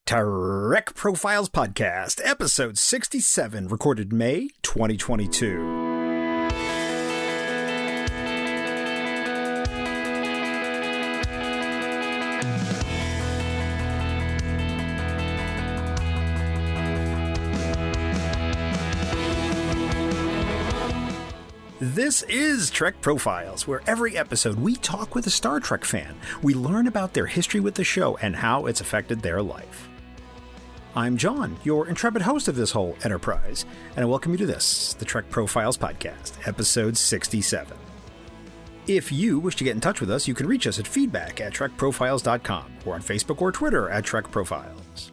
Trek Profiles Podcast, Episode 67, recorded May 2022. This is Trek Profiles, where every episode we talk with a Star Trek fan. We learn about their history with the show and how it's affected their life. I'm John, your intrepid host of this whole enterprise, and I welcome you to this, the Trek Profiles Podcast, Episode 67. If you wish to get in touch with us, you can reach us at feedback@trekprofiles.com or on Facebook or Twitter at Trek Profiles.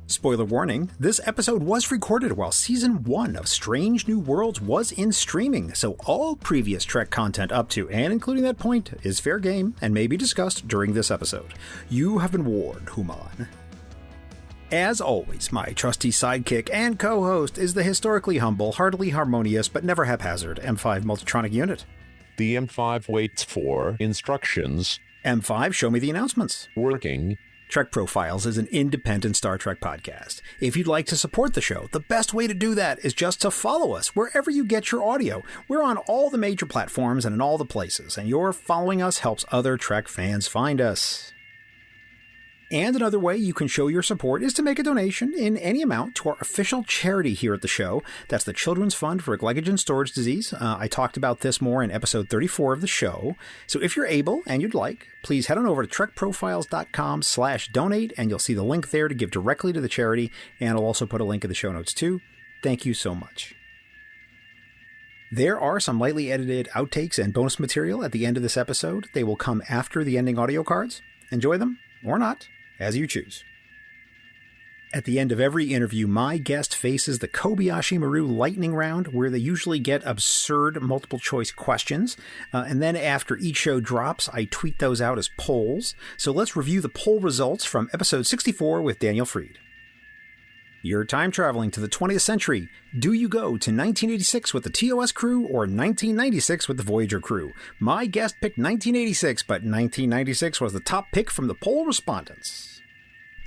Spoiler warning, this episode was recorded while Season 1 of Strange New Worlds was in streaming, so all previous Trek content up to and including that point is fair game and may be discussed during this episode. You have been warned, Human. As always, my trusty sidekick and co-host is the historically humble, heartily harmonious, but never haphazard M5 Multitronic unit. The M5 waits for instructions. M5, show me the announcements. Working. Trek Profiles is an independent Star Trek podcast. If you'd like to support the show, the best way to do that is just to follow us wherever you get your audio. We're on all the major platforms and in all the places, and your following us helps other Trek fans find us. And another way you can show your support is to make a donation in any amount to our official charity here at the show. That's the Children's Fund for Glycogen Storage Disease. I talked about this more in episode 34 of the show. So if you're able and you'd like, please head on over to trekprofiles.com/donate, and you'll see the link there to give directly to the charity. And I'll also put a link in the show notes too. Thank you so much. There are some lightly edited outtakes and bonus material at the end of this episode. They will come after the ending audio cards. Enjoy them, or not, as you choose. At the end of every interview, my guest faces the Kobayashi Maru lightning round, where they usually get absurd multiple-choice questions. And then after each show drops, I tweet those out as polls. So let's review the poll results from episode 64 with Daniel Freed. You're time traveling to the 20th century. Do you go to 1986 with the TOS crew or 1996 with the Voyager crew? My guest picked 1986, but 1996 was the top pick from the poll respondents.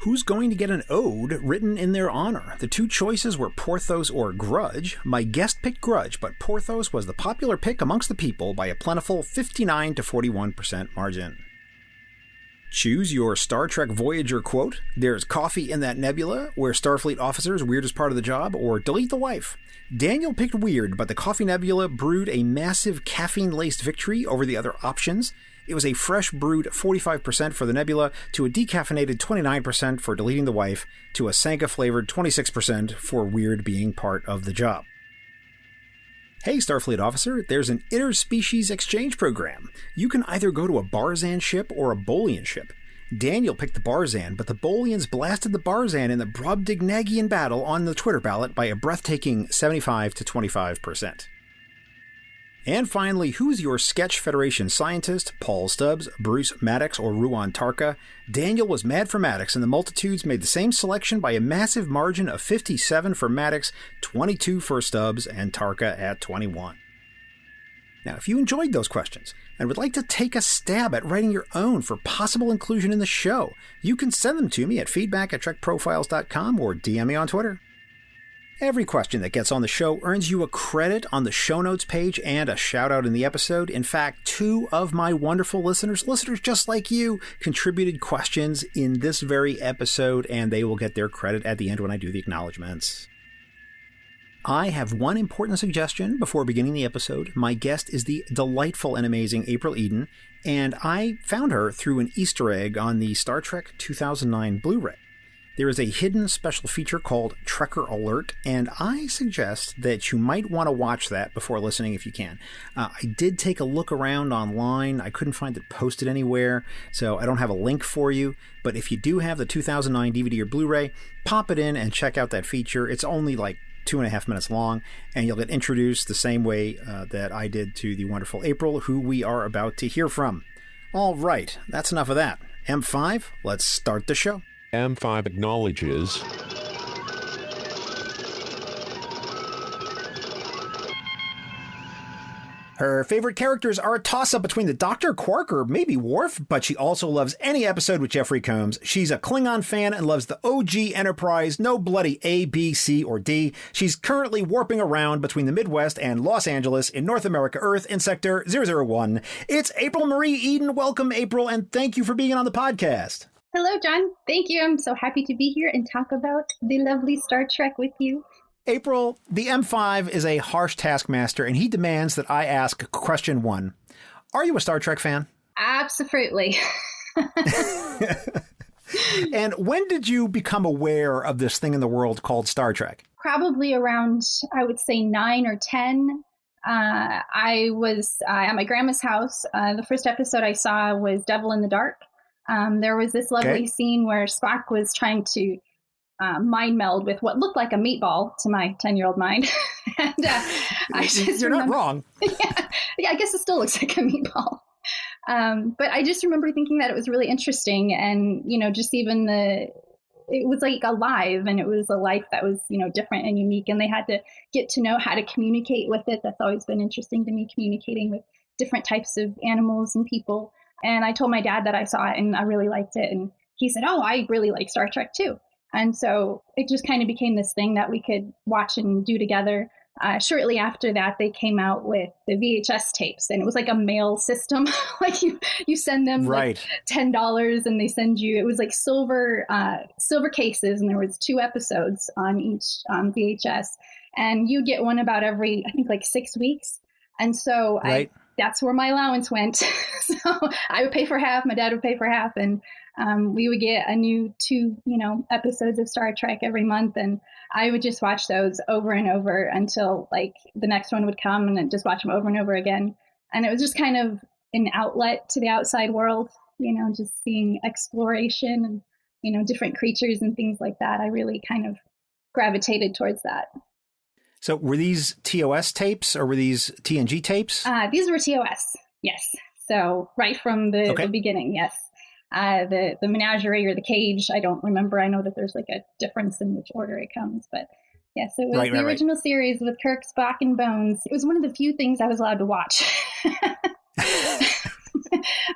Who's going to get an ode written in their honor? The two choices were Porthos or Grudge. My guest picked Grudge, but Porthos was the popular pick amongst the people by a plentiful 59 to 41% margin. Choose your Star Trek Voyager quote. There's coffee in that nebula, where Starfleet officers weird is part of the job, or delete the wife. Daniel picked weird, but the coffee nebula brewed a massive caffeine-laced victory over the other options. It was a fresh brewed 45% for the nebula, to a decaffeinated 29% for deleting the wife, to a Sanka-flavored 26% for weird being part of the job. Hey, Starfleet officer, there's an interspecies exchange program. You can either go to a Barzan ship or a Bolian ship. Daniel picked the Barzan, but the Bolians blasted the Barzan in the Brobdingnagian battle on the Twitter ballot by a breathtaking 75 to 25%. And finally, who's your Sketch Federation scientist? Paul Stubbs, Bruce Maddox, or Ruan Tarka? Daniel was mad for Maddox, and the multitudes made the same selection by a massive margin of 57 for Maddox, 22 for Stubbs, and Tarka at 21. Now, if you enjoyed those questions and would like to take a stab at writing your own for possible inclusion in the show, you can send them to me at feedback@trekprofiles.com or DM me on Twitter. Every question that gets on the show earns you a credit on the show notes page and a shout out in the episode. In fact, 2 of my wonderful listeners just like you, contributed questions in this very episode, and they will get their credit at the end when I do the acknowledgments. I have one important suggestion before beginning the episode. My guest is the delightful and amazing April Eden, and I found her through an Easter egg on the Star Trek 2009 Blu-ray. There is a hidden special feature called Trekker Alert, and I suggest that you might want to watch that before listening if you can. I did take a look around online. I couldn't find it posted anywhere, so I don't have a link for you. But if you do have the 2009 DVD or Blu-ray, pop it in and check out that feature. It's only like 2.5 minutes long, and you'll get introduced the same way that I did to the wonderful April, who we are about to hear from. All right, that's enough of that. M5, let's start the show. M5 acknowledges. Her favorite characters are a toss-up between the Dr. Quark or maybe Worf, but she also loves any episode with Jeffrey Combs. She's a Klingon fan and loves the OG Enterprise, no bloody A, B, C, or D. She's currently warping around between the Midwest and Los Angeles in North America Earth in Sector 001. It's April Marie Eden. Welcome, April, and thank you for being on the podcast. Hello, John. Thank you. I'm so happy to be here and talk about the lovely Star Trek with you. April, the M5 is a harsh taskmaster, and he demands that I ask question 1. Are you a Star Trek fan? Absolutely. And when did you become aware of this thing in the world called Star Trek? Probably around, I would say, 9 or 10. I was at my grandma's house. The first episode I saw was Devil in the Dark. There was this lovely scene where Spock was trying to mind meld with what looked like a meatball to my 10-year-old mind. And You're not wrong. Yeah, I guess it still looks like a meatball. But I just remember thinking that it was really interesting. And, just even it was like alive, and it was a life that was, different and unique. And they had to get to know how to communicate with it. That's always been interesting to me, communicating with different types of animals and people. And I told my dad that I saw it and I really liked it. And he said, "Oh, I really like Star Trek too." And so it just kind of became this thing that we could watch and do together. Shortly after that, they came out with the VHS tapes, and it was like a mail system. Like you send them like $10 and they send you, it was like silver cases, and there was 2 episodes on each VHS, and you get one about every, I think, like 6 weeks. And so that's where my allowance went. So I would pay for half, my dad would pay for half, and we would get a new 2, episodes of Star Trek every month. And I would just watch those over and over until like the next one would come, and then just watch them over and over again. And it was just kind of an outlet to the outside world, just seeing exploration and, different creatures and things like that. I really kind of gravitated towards that. So were these TOS tapes or were these TNG tapes? These were TOS, yes. So right from the beginning, yes. The menagerie or the cage, I don't remember. I know that there's like a difference in which order it comes. But yes, it was the original series with Kirk, Spock, and Bones. It was one of the few things I was allowed to watch.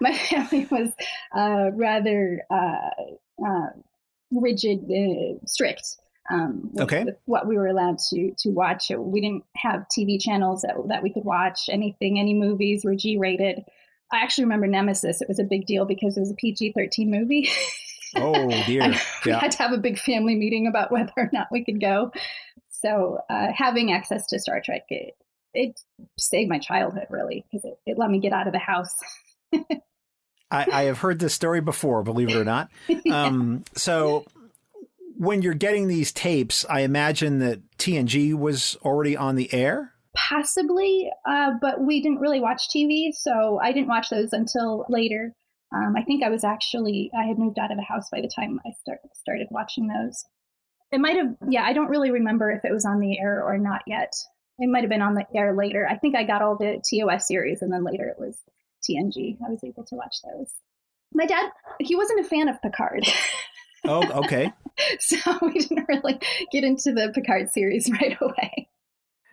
My family was rather rigid, strict. With what we were allowed to watch. We didn't have TV channels that we could watch. Any movies were G-rated. I actually remember Nemesis. It was a big deal because it was a PG-13 movie. Oh, dear. We had to have a big family meeting about whether or not we could go. So having access to Star Trek, it saved my childhood, really, because it let me get out of the house. I have heard this story before, believe it or not. So when you're getting these tapes, I imagine that TNG was already on the air? Possibly, but we didn't really watch TV, so I didn't watch those until later. I think I had moved out of the house by the time I started watching those. It might have, I don't really remember if it was on the air or not yet. It might have been on the air later. I think I got all the TOS series, and then later it was TNG. I was able to watch those. My dad, he wasn't a fan of Picard. Oh, okay. So we didn't really get into the Picard series right away.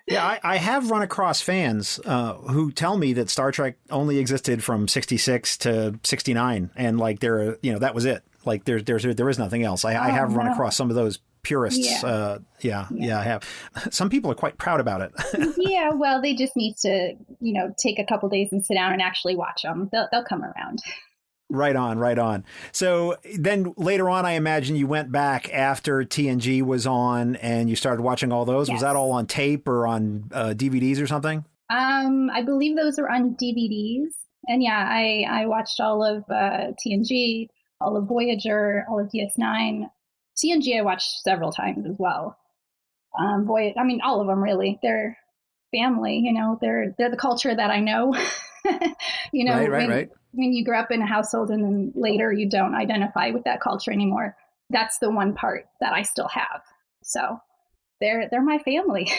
Yeah, I have run across fans who tell me that Star Trek only existed from 66 to 69, and like that was it. Like there is nothing else. I have run across some of those purists. I have. Some people are quite proud about it. Yeah, well, they just need to, take a couple days and sit down and actually watch them. They'll come around. Right on. So then later on, I imagine you went back after TNG was on and you started watching all those. Yes. Was that all on tape or on DVDs or something? I believe those are on DVDs. And yeah, I watched all of TNG, all of Voyager, all of DS9. TNG I watched several times as well. All of them really. They're family, they're the culture that I know. Right. When you grew up in a household and then later you don't identify with that culture anymore, that's the one part that I still have. So they're my family.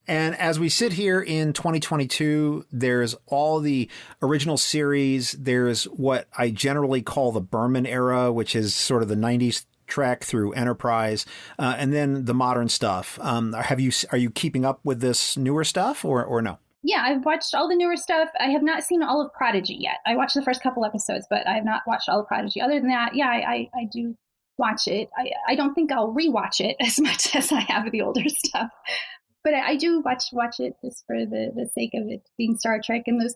And as we sit here in 2022, there's all the original series. There's what I generally call the Berman era, which is sort of the 90s Trek through Enterprise, and then the modern stuff. Are you keeping up with this newer stuff or no? Yeah, I've watched all the newer stuff. I have not seen all of Prodigy yet. I watched the first couple episodes, but I have not watched all of Prodigy. Other than that, yeah, I do watch it. I don't think I'll rewatch it as much as I have the older stuff, but I do watch it just for the sake of it being Star Trek and those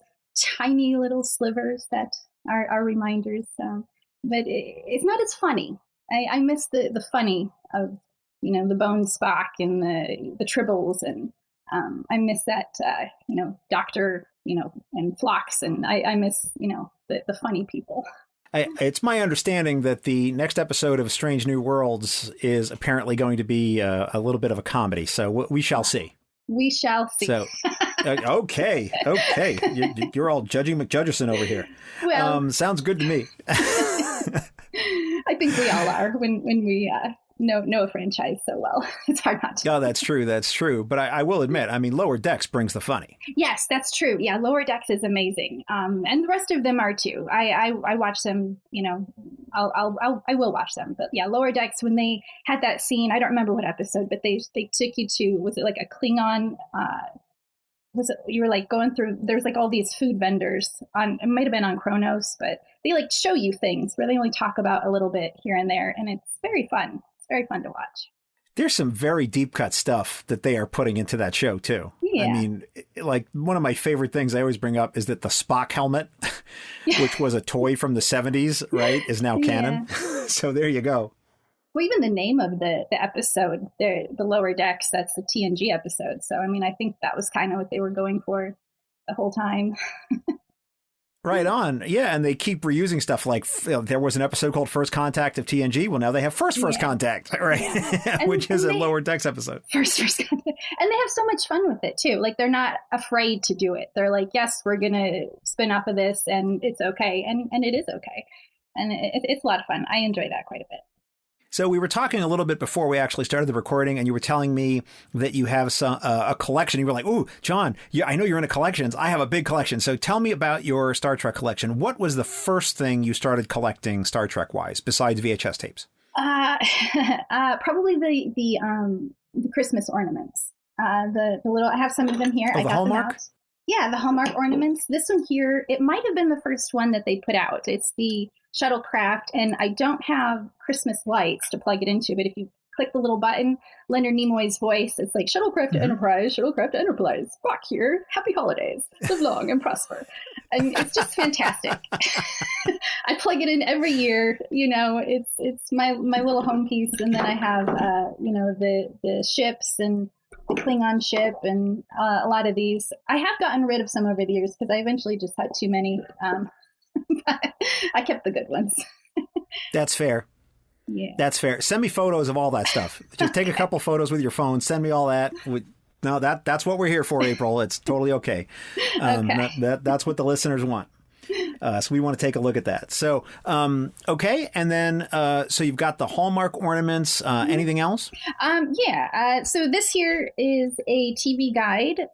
tiny little slivers that are reminders. But it's not as funny. I miss the funny of the Bone Spock and the Tribbles, and I miss that Doctor and Phlox, and I miss the funny people. It's my understanding that the next episode of Strange New Worlds is apparently going to be a little bit of a comedy, so we shall see. We shall see. So, okay. You're all judging McJudgerson over here. Well, sounds good to me. I think we all are when we know a franchise so well. It's hard not to. Oh, that's true. But I will admit, I mean, Lower Decks brings the funny. Yes, that's true. Yeah, Lower Decks is amazing. And the rest of them are too. I watch them, I will watch them. But yeah, Lower Decks, when they had that scene, I don't remember what episode, but they took you to, was it like a Klingon, was it, you were like going through, there's like all these food vendors on, it might've been on Kronos, but they like show you things where they only talk about a little bit here and there. And it's very fun. It's very fun to watch. There's some very deep cut stuff that they are putting into that show too. Yeah. I mean, like one of my favorite things I always bring up is that the Spock helmet, which was a toy from the 70s, right, is now canon. Yeah. So there you go. Well, even the name of the episode, the Lower Decks, that's the TNG episode. So, I mean, I think that was kind of what they were going for the whole time. Right on. Yeah. And they keep reusing stuff like there was an episode called First Contact of TNG. Well, now they have First Contact, right? Yeah. Which is a Lower Decks episode. First Contact. And they have so much fun with it, too. Like, they're not afraid to do it. They're like, yes, we're going to spin off of this and it's okay. And it is okay. And it's a lot of fun. I enjoy that quite a bit. So we were talking a little bit before we actually started the recording, and you were telling me that you have a collection. You were like, "Ooh, John, I know you're into collections. I have a big collection." So tell me about your Star Trek collection. What was the first thing you started collecting Star Trek wise, besides VHS tapes? Probably the Christmas ornaments. The little. I have some of them here. Oh, I the got Hallmark? them out. Yeah, the Hallmark ornaments. This one here, it might have been the first one that they put out. It's the shuttlecraft, and I don't have Christmas lights to plug it into, but if you click the little button, Leonard Nimoy's voice, it's like shuttlecraft Enterprise, shuttlecraft Enterprise, Spock here, happy holidays, live long and prosper. And it's just fantastic. I plug it in every year, it's my little home piece, and then I have the ships and the Klingon ship and a lot of these. I have gotten rid of some over the years because I eventually just had too many. But I kept the good ones. That's fair. Yeah. That's fair. Send me photos of all that stuff. Just take a couple photos with your phone. Send me all that. No, that's what we're here for, April. It's totally okay. Okay. That's what the listeners want. So we want to take a look at that. So, okay. And then, so you've got the Hallmark ornaments, anything else? So this here is a TV guide.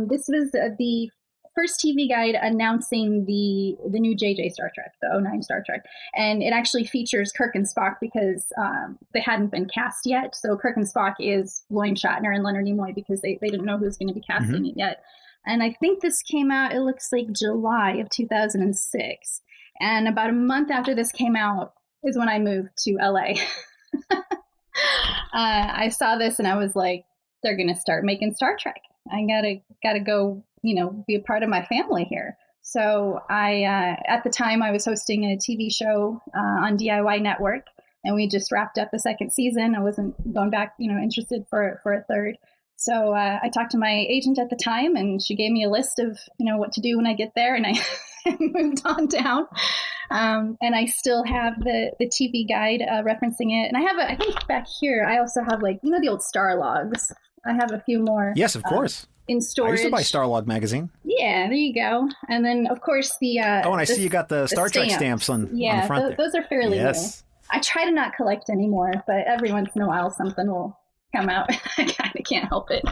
This was the first TV guide announcing the new JJ Star Trek, the '09 Star Trek. And it actually features Kirk and Spock because they hadn't been cast yet. So Kirk and Spock is William Shatner and Leonard Nimoy because they didn't know who was going to be casting it yet. And I think this came out, it looks like July of 2006. And about a month after this came out is when I moved to LA. I saw this and I was like, they're going to start making Star Trek. I gotta go, be a part of my family here. So I, at the time I was hosting a TV show on DIY Network, and we just wrapped up the second season. I wasn't going back, interested for a third. So I talked to my agent at the time, and she gave me a list of, what to do when I get there, and I moved on down. And I still have the TV guide referencing it. And I think back here, I also have the old Star Logs. I have a few more. Yes, of course. In storage. I used to buy Starlog magazine. Yeah, there you and then, of course, the... and I see you got the Star Trek stamps on the front there. Those are fairly new. I try to not collect anymore, but every once in a while something will come out. I kind of can't help it.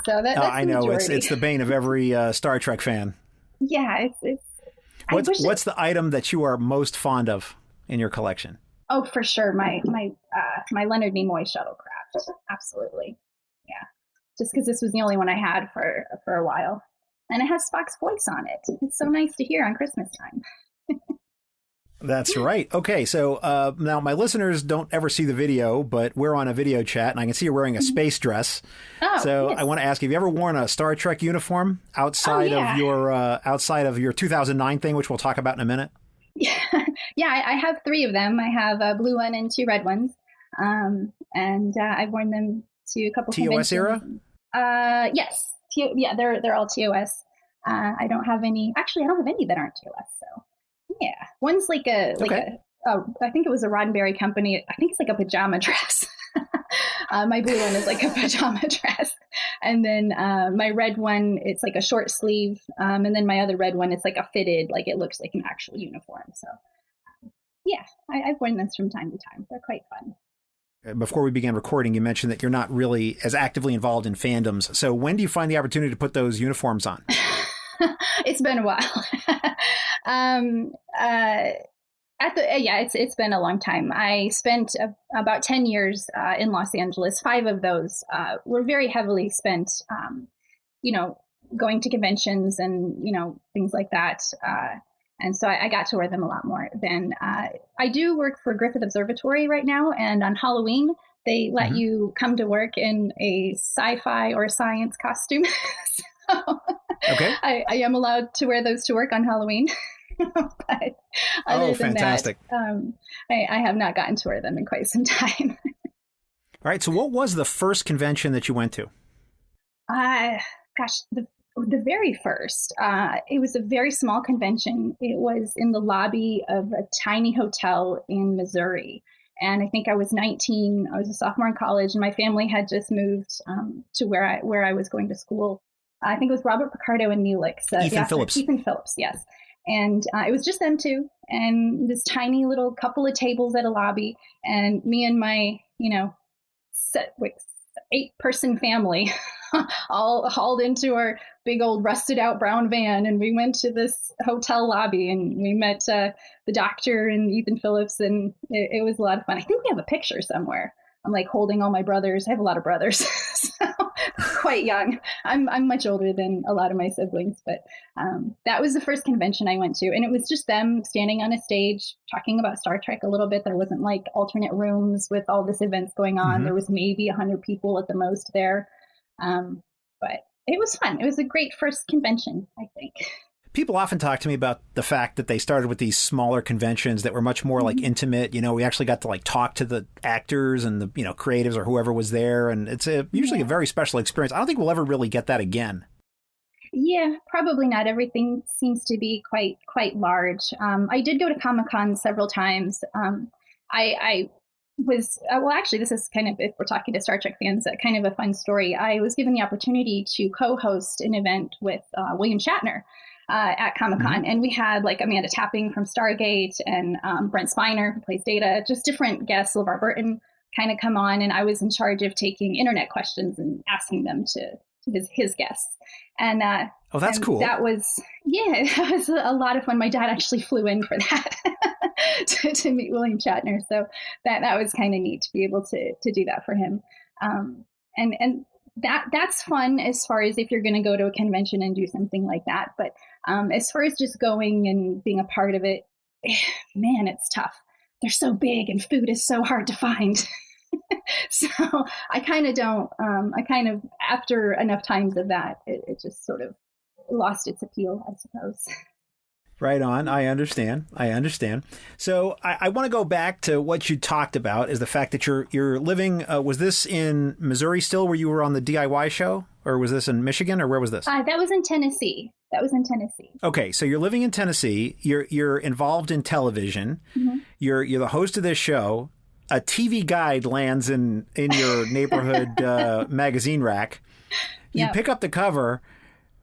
So that's I know. It's the bane of every Star Trek fan. Yeah, What's the item that you are most fond of in your collection? Oh, for sure. My Leonard Nimoy shuttlecraft. Absolutely. Yeah. just because this was the only one I had for a while. And it has Spock's voice on it. It's so nice to hear on Christmas time. That's right. Okay, so now my listeners don't ever see the video, but we're on a video chat, and I can see you're wearing a space dress. Oh, so yes. I want to ask, have you ever worn a Star Trek uniform outside of your 2009 thing, which we'll talk about in a minute? Yeah, I have 3 of them. I have a blue one and 2 red ones, and I've worn them to a couple TOS conventions. era? Yes. They're all TOS. I don't have any. Actually, I don't have any that aren't TOS. So, yeah, one's I think it was a Roddenberry company. I think it's like a pajama dress. My blue one is like a pajama dress, and then my red one, it's like a short sleeve, and then my other red one, it's like a fitted, like it looks like an actual uniform. So, yeah, I've worn this from time to time. They're quite fun. Before we began recording, you mentioned that you're not really as actively involved in fandoms. So when do you find the opportunity to put those uniforms on? It's been a while. It's been a long time. I spent about 10 years in Los Angeles. 5 of those were very heavily spent, going to conventions and, things like that. And so I got to wear them a lot more. Then I do work for Griffith Observatory right now. And on Halloween, they let you come to work in a sci-fi or science costume. So okay. I am allowed to wear those to work on Halloween. But other than fantastic. that, I have not gotten to wear them in quite some time. All right. So what was the first convention that you went to? The very first, it was a very small convention. It was in the lobby of a tiny hotel in Missouri. And I think I was 19. I was a sophomore in college, and my family had just moved to where I was going to school. I think it was Robert Picardo and Neelix. Ethan Phillips. Ethan Phillips, yes. And it was just them 2, and this tiny little couple of tables at a lobby, and me and my, 8-person family all hauled into our big old rusted out brown van, and we went to this hotel lobby, and we met the doctor and Ethan Phillips, and it was a lot of fun. I think we have a picture somewhere. I'm like holding all my brothers. I have a lot of brothers, so quite young. I'm much older than a lot of my siblings, but that was the first convention I went to, and it was just them standing on a stage talking about Star Trek a little bit. There wasn't like alternate rooms with all this events going on. There was maybe 100 people at the most there, but it was fun. It was a great first convention, I think. People often talk to me about the fact that they started with these smaller conventions that were much more like intimate. We actually got to like talk to the actors and the, creatives or whoever was there. And it's usually a very special experience. I don't think we'll ever really get that again. Yeah, probably not. Everything seems to be quite large. I did go to Comic-Con several times. I was, actually, this is kind of, if we're talking to Star Trek fans, kind of a fun story. I was given the opportunity to co-host an event with William Shatner at Comic-Con. And we had like Amanda Tapping from Stargate and Brent Spiner, who plays Data, just different guests, LeVar Burton kind of come on. And I was in charge of taking internet questions and asking them to his guests. And that's cool. That was a lot of fun. My dad actually flew in for that to meet William Shatner. So that was kind of neat to be able to do that for him. And that's fun as far as if you're going to go to a convention and do something like that. But as far as just going and being a part of it, man, it's tough. They're so big and food is so hard to find. So I kind of, after enough times of that, it just sort of lost its appeal, I suppose. Right on. I understand. So I want to go back to what you talked about, is the fact that you're living, was this in Missouri still, where you were on the DIY show, or was this in Michigan, or where was this? That was in Tennessee. Okay. So you're living in Tennessee. You're involved in television. You're the host of this show. A TV guide lands in your neighborhood magazine rack. You pick up the cover.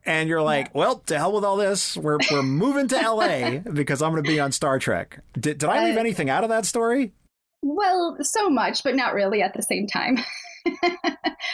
And you're like, well, to hell with all this. We're moving to L.A. because I'm going to be on Star Trek. Did I leave anything out of that story? Well, so much, but not really at the same time.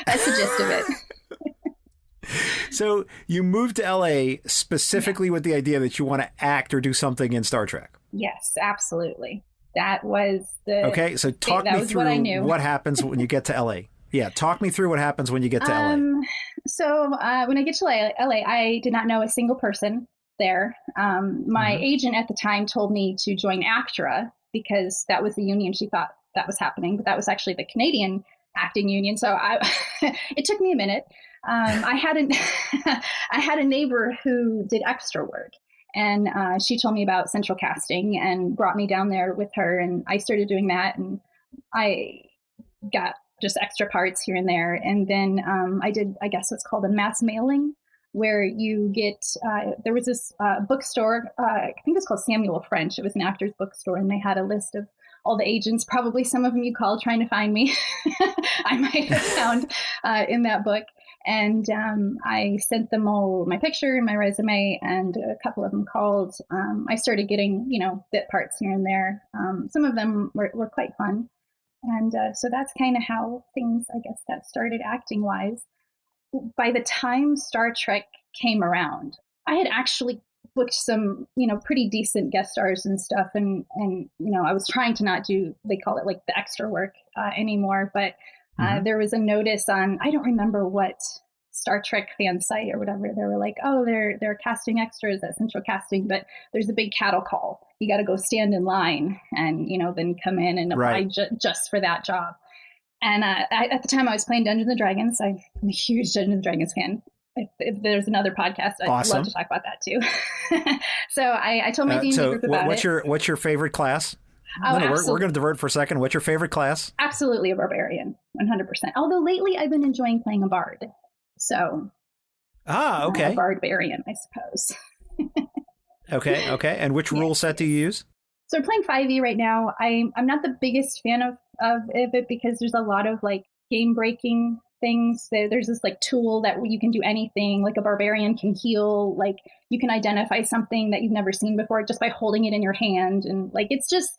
That's the gist of it. So you moved to L.A. specifically with the idea that you want to act or do something in Star Trek. Yes, absolutely. That was the... Okay, so talk me through what happens when you get to L.A. Yeah, talk me through what happens when you get to LA. So when I get to LA, I did not know a single person there. My agent at the time told me to join ACTRA because that was the union she thought that was happening, but that was actually the Canadian acting union. So it took me a minute. I had a neighbor who did extra work, and she told me about central casting and brought me down there with her, and I started doing that, and I got just extra parts here and there. And then I did, I guess what's called a mass mailing, where you get, there was this bookstore, I think it's called Samuel French. It was an actor's bookstore, and they had a list of all the agents, probably some of them you called trying to find me. I might have found in that book. And I sent them all my picture and my resume, and a couple of them called. I started getting, bit parts here and there. Some of them were quite fun. And so that's kind of how things, I guess, got started acting wise. By the time Star Trek came around, I had actually booked some, pretty decent guest stars and stuff. And I was trying to not do, they call it like the extra work anymore. But there was a notice on, I don't remember what Star Trek fan site or whatever. They were like, oh, they're casting extras at Central Casting, but there's a big cattle call. You got to go stand in line and, then come in and apply just for that job. And at the time I was playing Dungeons and Dragons. I'm a huge Dungeons and Dragons fan. If there's another podcast, I'd love to talk about that too. So I told my D&D group about it. What's your favorite class? We're going to divert for a second. What's your favorite class? Absolutely a barbarian, 100%. Although lately I've been enjoying playing a bard. So, okay. A barbarian, I suppose. Okay. And which rule set do you use? So we're playing 5e right now. I'm not the biggest fan of it because there's a lot of like game breaking things. There's this like tool that you can do anything. Like a barbarian can heal. Like you can identify something that you've never seen before just by holding it in your hand, and like it's just.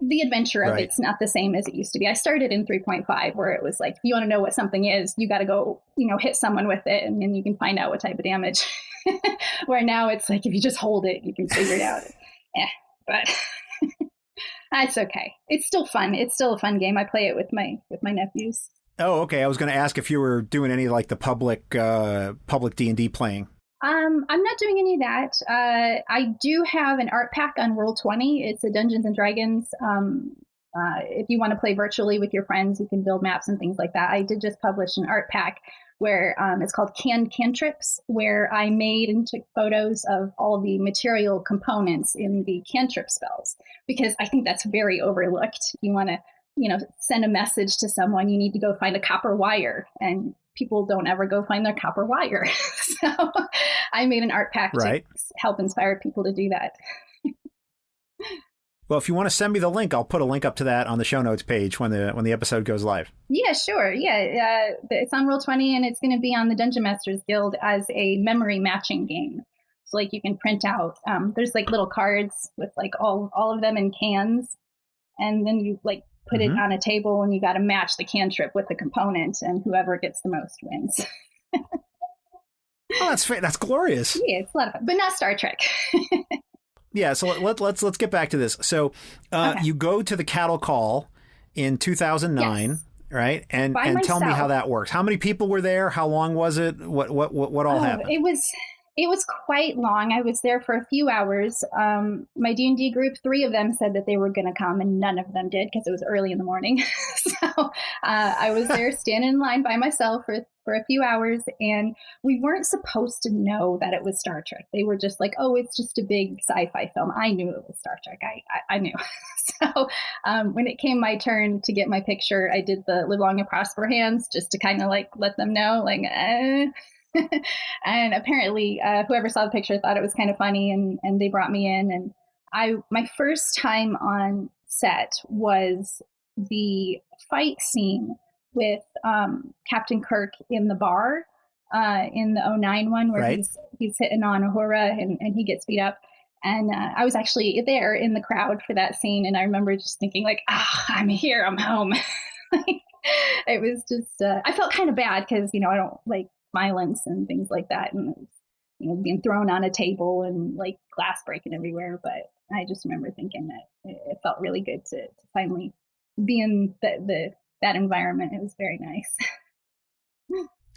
The adventure of it's not the same as it used to be. I started in 3.5 where it was like, if you want to know what something is, you got to go, hit someone with it and then you can find out what type of damage. Where now it's like, if you just hold it, you can figure it out. But that's okay. It's still fun. It's still a fun game. I play it with my nephews. Oh, okay. I was going to ask if you were doing any like the public D&D playing. I'm not doing any of that. I do have an art pack on Roll20. It's a Dungeons and Dragons. If you want to play virtually with your friends, you can build maps and things like that. I did just publish an art pack where it's called Canned Cantrips, where I made and took photos of all the material components in the cantrip spells, because I think that's very overlooked. You want to, send a message to someone, you need to go find a copper wire, and people don't ever go find their copper wire. So I made an art pack to help inspire people to do that. Well, if you want to send me the link, I'll put a link up to that on the show notes page when the episode goes live. Yeah, sure. Yeah, it's on Roll20, and it's going to be on the Dungeon Masters Guild as a memory matching game. So like you can print out, there's like little cards with like all of them in cans, and then you like put it on a table, and you got to match the cantrip with the component, and whoever gets the most wins. Oh, that's glorious. Yeah, it's a lot of fun, but not Star Trek. Yeah, so let's get back to this. So you go to the cattle call in 2009, right? And tell me how that works. How many people were there? How long was it? What all happened? It was quite long. I was there for a few hours. My D&D group, 3 of them said that they were going to come, and none of them did because it was early in the morning. So I was there standing in line by myself for a few hours, and we weren't supposed to know that it was Star Trek. They were just like, oh, it's just a big sci-fi film. I knew it was Star Trek. I knew. So when it came my turn to get my picture, I did the live long and prosper hands just to kind of like let them know, like, And apparently whoever saw the picture thought it was kind of funny, and they brought me in. And my first time on set was the fight scene with Captain Kirk in the bar in the '09 one where he's hitting on Uhura and he gets beat up. And I was actually there in the crowd for that scene. And I remember just thinking like, I'm here, I'm home. It was just, I felt kind of bad because, I don't like violence and things like that, and being thrown on a table and like glass breaking everywhere. But I just remember thinking that it felt really good to finally be in the that environment. It was very nice.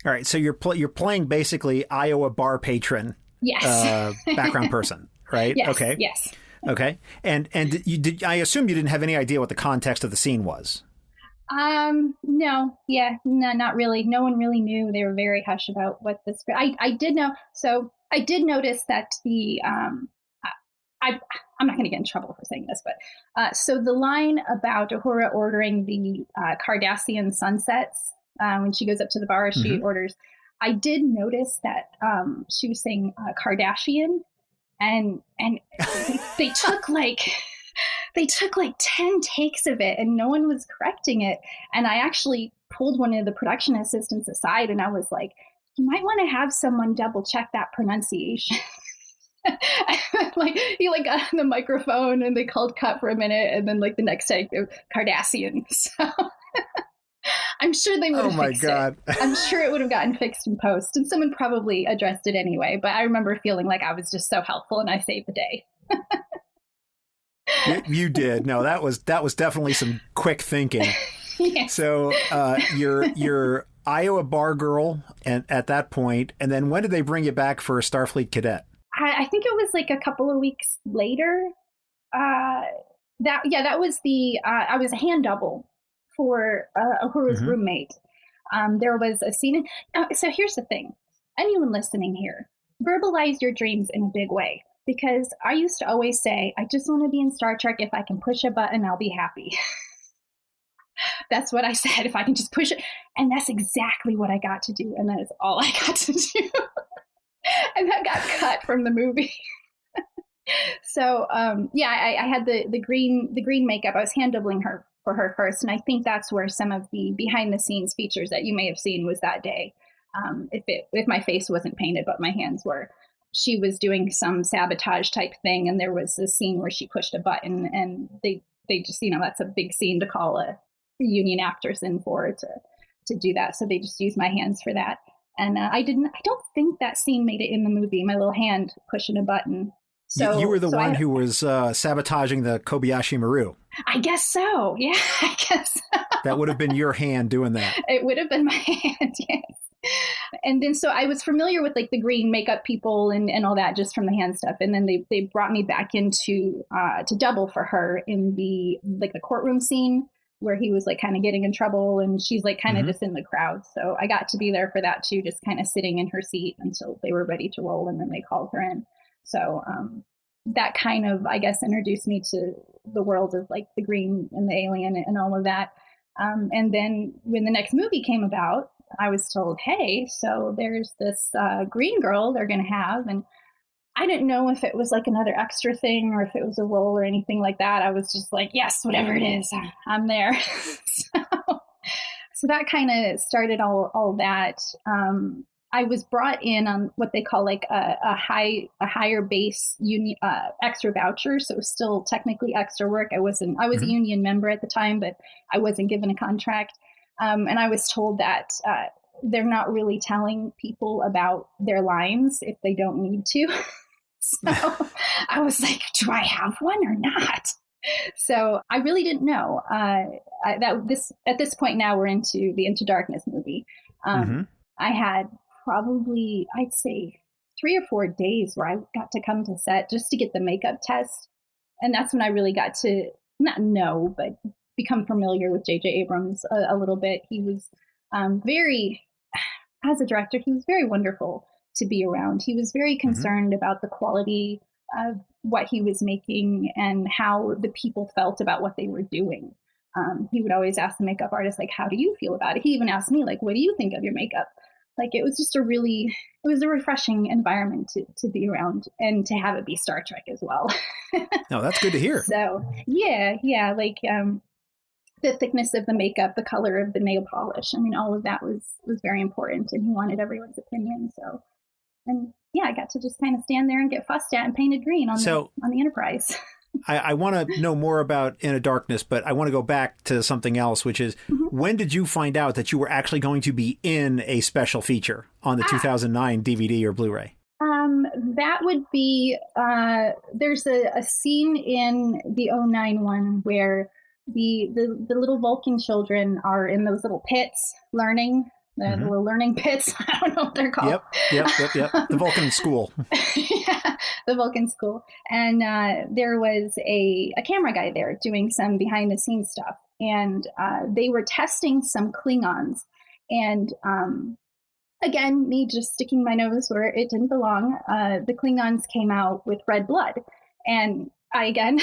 All right. So you're playing basically Iowa bar patron. Yes. Background person, right? Yes. Okay. Yes. Okay. And did I assume you didn't have any idea what the context of the scene was? No, yeah, no, not really. No one really knew. They were very hush about what this. I did know. So I did notice that I'm not going to get in trouble for saying this, but so the line about Uhura ordering the Cardassian sunsets when she goes up to the bar, she orders. I did notice that she was saying Kardashian, and they took like. They took like 10 takes of it and no one was correcting it. And I actually pulled one of the production assistants aside and I was like, you might want to have someone double check that pronunciation. Like he like got on the microphone and they called cut for a minute and then like the next take Cardassian. So I'm sure they would have fixed it. I'm sure it would have gotten fixed in post and someone probably addressed it anyway. But I remember feeling like I was just so helpful and I saved the day. You did. No, that was definitely some quick thinking. Yes. So you're Iowa bar girl and at that point, and then when did they bring you back for Starfleet Cadet? I think it was like a couple of weeks later. That was the I was a hand double for Uhura's roommate. There was a scene. So here's the thing. Anyone listening here, verbalize your dreams in a big way. Because I used to always say, I just want to be in Star Trek. If I can push a button, I'll be happy. That's what I said. If I can just push it. And that's exactly what I got to do. And that is all I got to do. And that got cut from the movie. So, I had the green makeup. I was hand doubling her for her first. And I think that's where some of the behind the scenes features that you may have seen was that day. If my face wasn't painted, but my hands were. She was doing some sabotage type thing. And there was a scene where she pushed a button and they just, that's a big scene to call a union actress in for to do that. So they just used my hands for that. And I don't think that scene made it in the movie, my little hand pushing a button. So you were the one who was sabotaging the Kobayashi Maru. I guess so. Yeah, I guess so. That would have been your hand doing that. It would have been my hand, yes. And then so I was familiar with like the green makeup people and all that just from the hand stuff. And then they brought me back into to double for her in the courtroom scene where he was like kind of getting in trouble and she's like kind of just in the crowd. So I got to be there for that too, just kind of sitting in her seat until they were ready to roll and then they called her in. So that kind of, I guess, introduced me to the world of like the green and the alien and all of that. And then when the next movie came about, I was told, hey, so there's this green girl they're going to have. And I didn't know if it was like another extra thing or if it was a role or anything like that. I was just like, yes, whatever it is, I'm there. So that kind of started all that. I was brought in on what they call like a higher base union extra voucher. So it was still technically extra work. I was a union member at the time, but I wasn't given a contract. And I was told that they're not really telling people about their lines if they don't need to. So I was like, do I have one or not? So I really didn't know. At this point now we're into the Into Darkness movie. I had probably, I'd say 3 or 4 days where I got to come to set just to get the makeup test. And that's when I really got to not know, but become familiar with J.J. Abrams a little bit. He was as a director, he was very wonderful to be around. He was very concerned about the quality of what he was making and how the people felt about what they were doing. He would always ask the makeup artist, like, how do you feel about it? He even asked me, like, what do you think of your makeup? Like, it was just a refreshing environment to be around and to have it be Star Trek as well. No, that's good to hear. So, yeah, like the thickness of the makeup, the color of the nail polish. I mean, all of that was very important, and he wanted everyone's opinion. So, and yeah, I got to just kind of stand there and get fussed at and painted green on the Enterprise. I want to know more about Into Darkness, but I want to go back to something else, which is when did you find out that you were actually going to be in a special feature on the 2009 DVD or Blu-ray? That would be, there's a scene in the 2009 one where the little Vulcan children are in those little pits learning. The little learning pits. I don't know what they're called. Yep. The Vulcan school. Yeah, the Vulcan school. And there was a camera guy there doing some behind the scenes stuff. And they were testing some Klingons. And again, me just sticking my nose where it didn't belong. The Klingons came out with red blood. And I, again,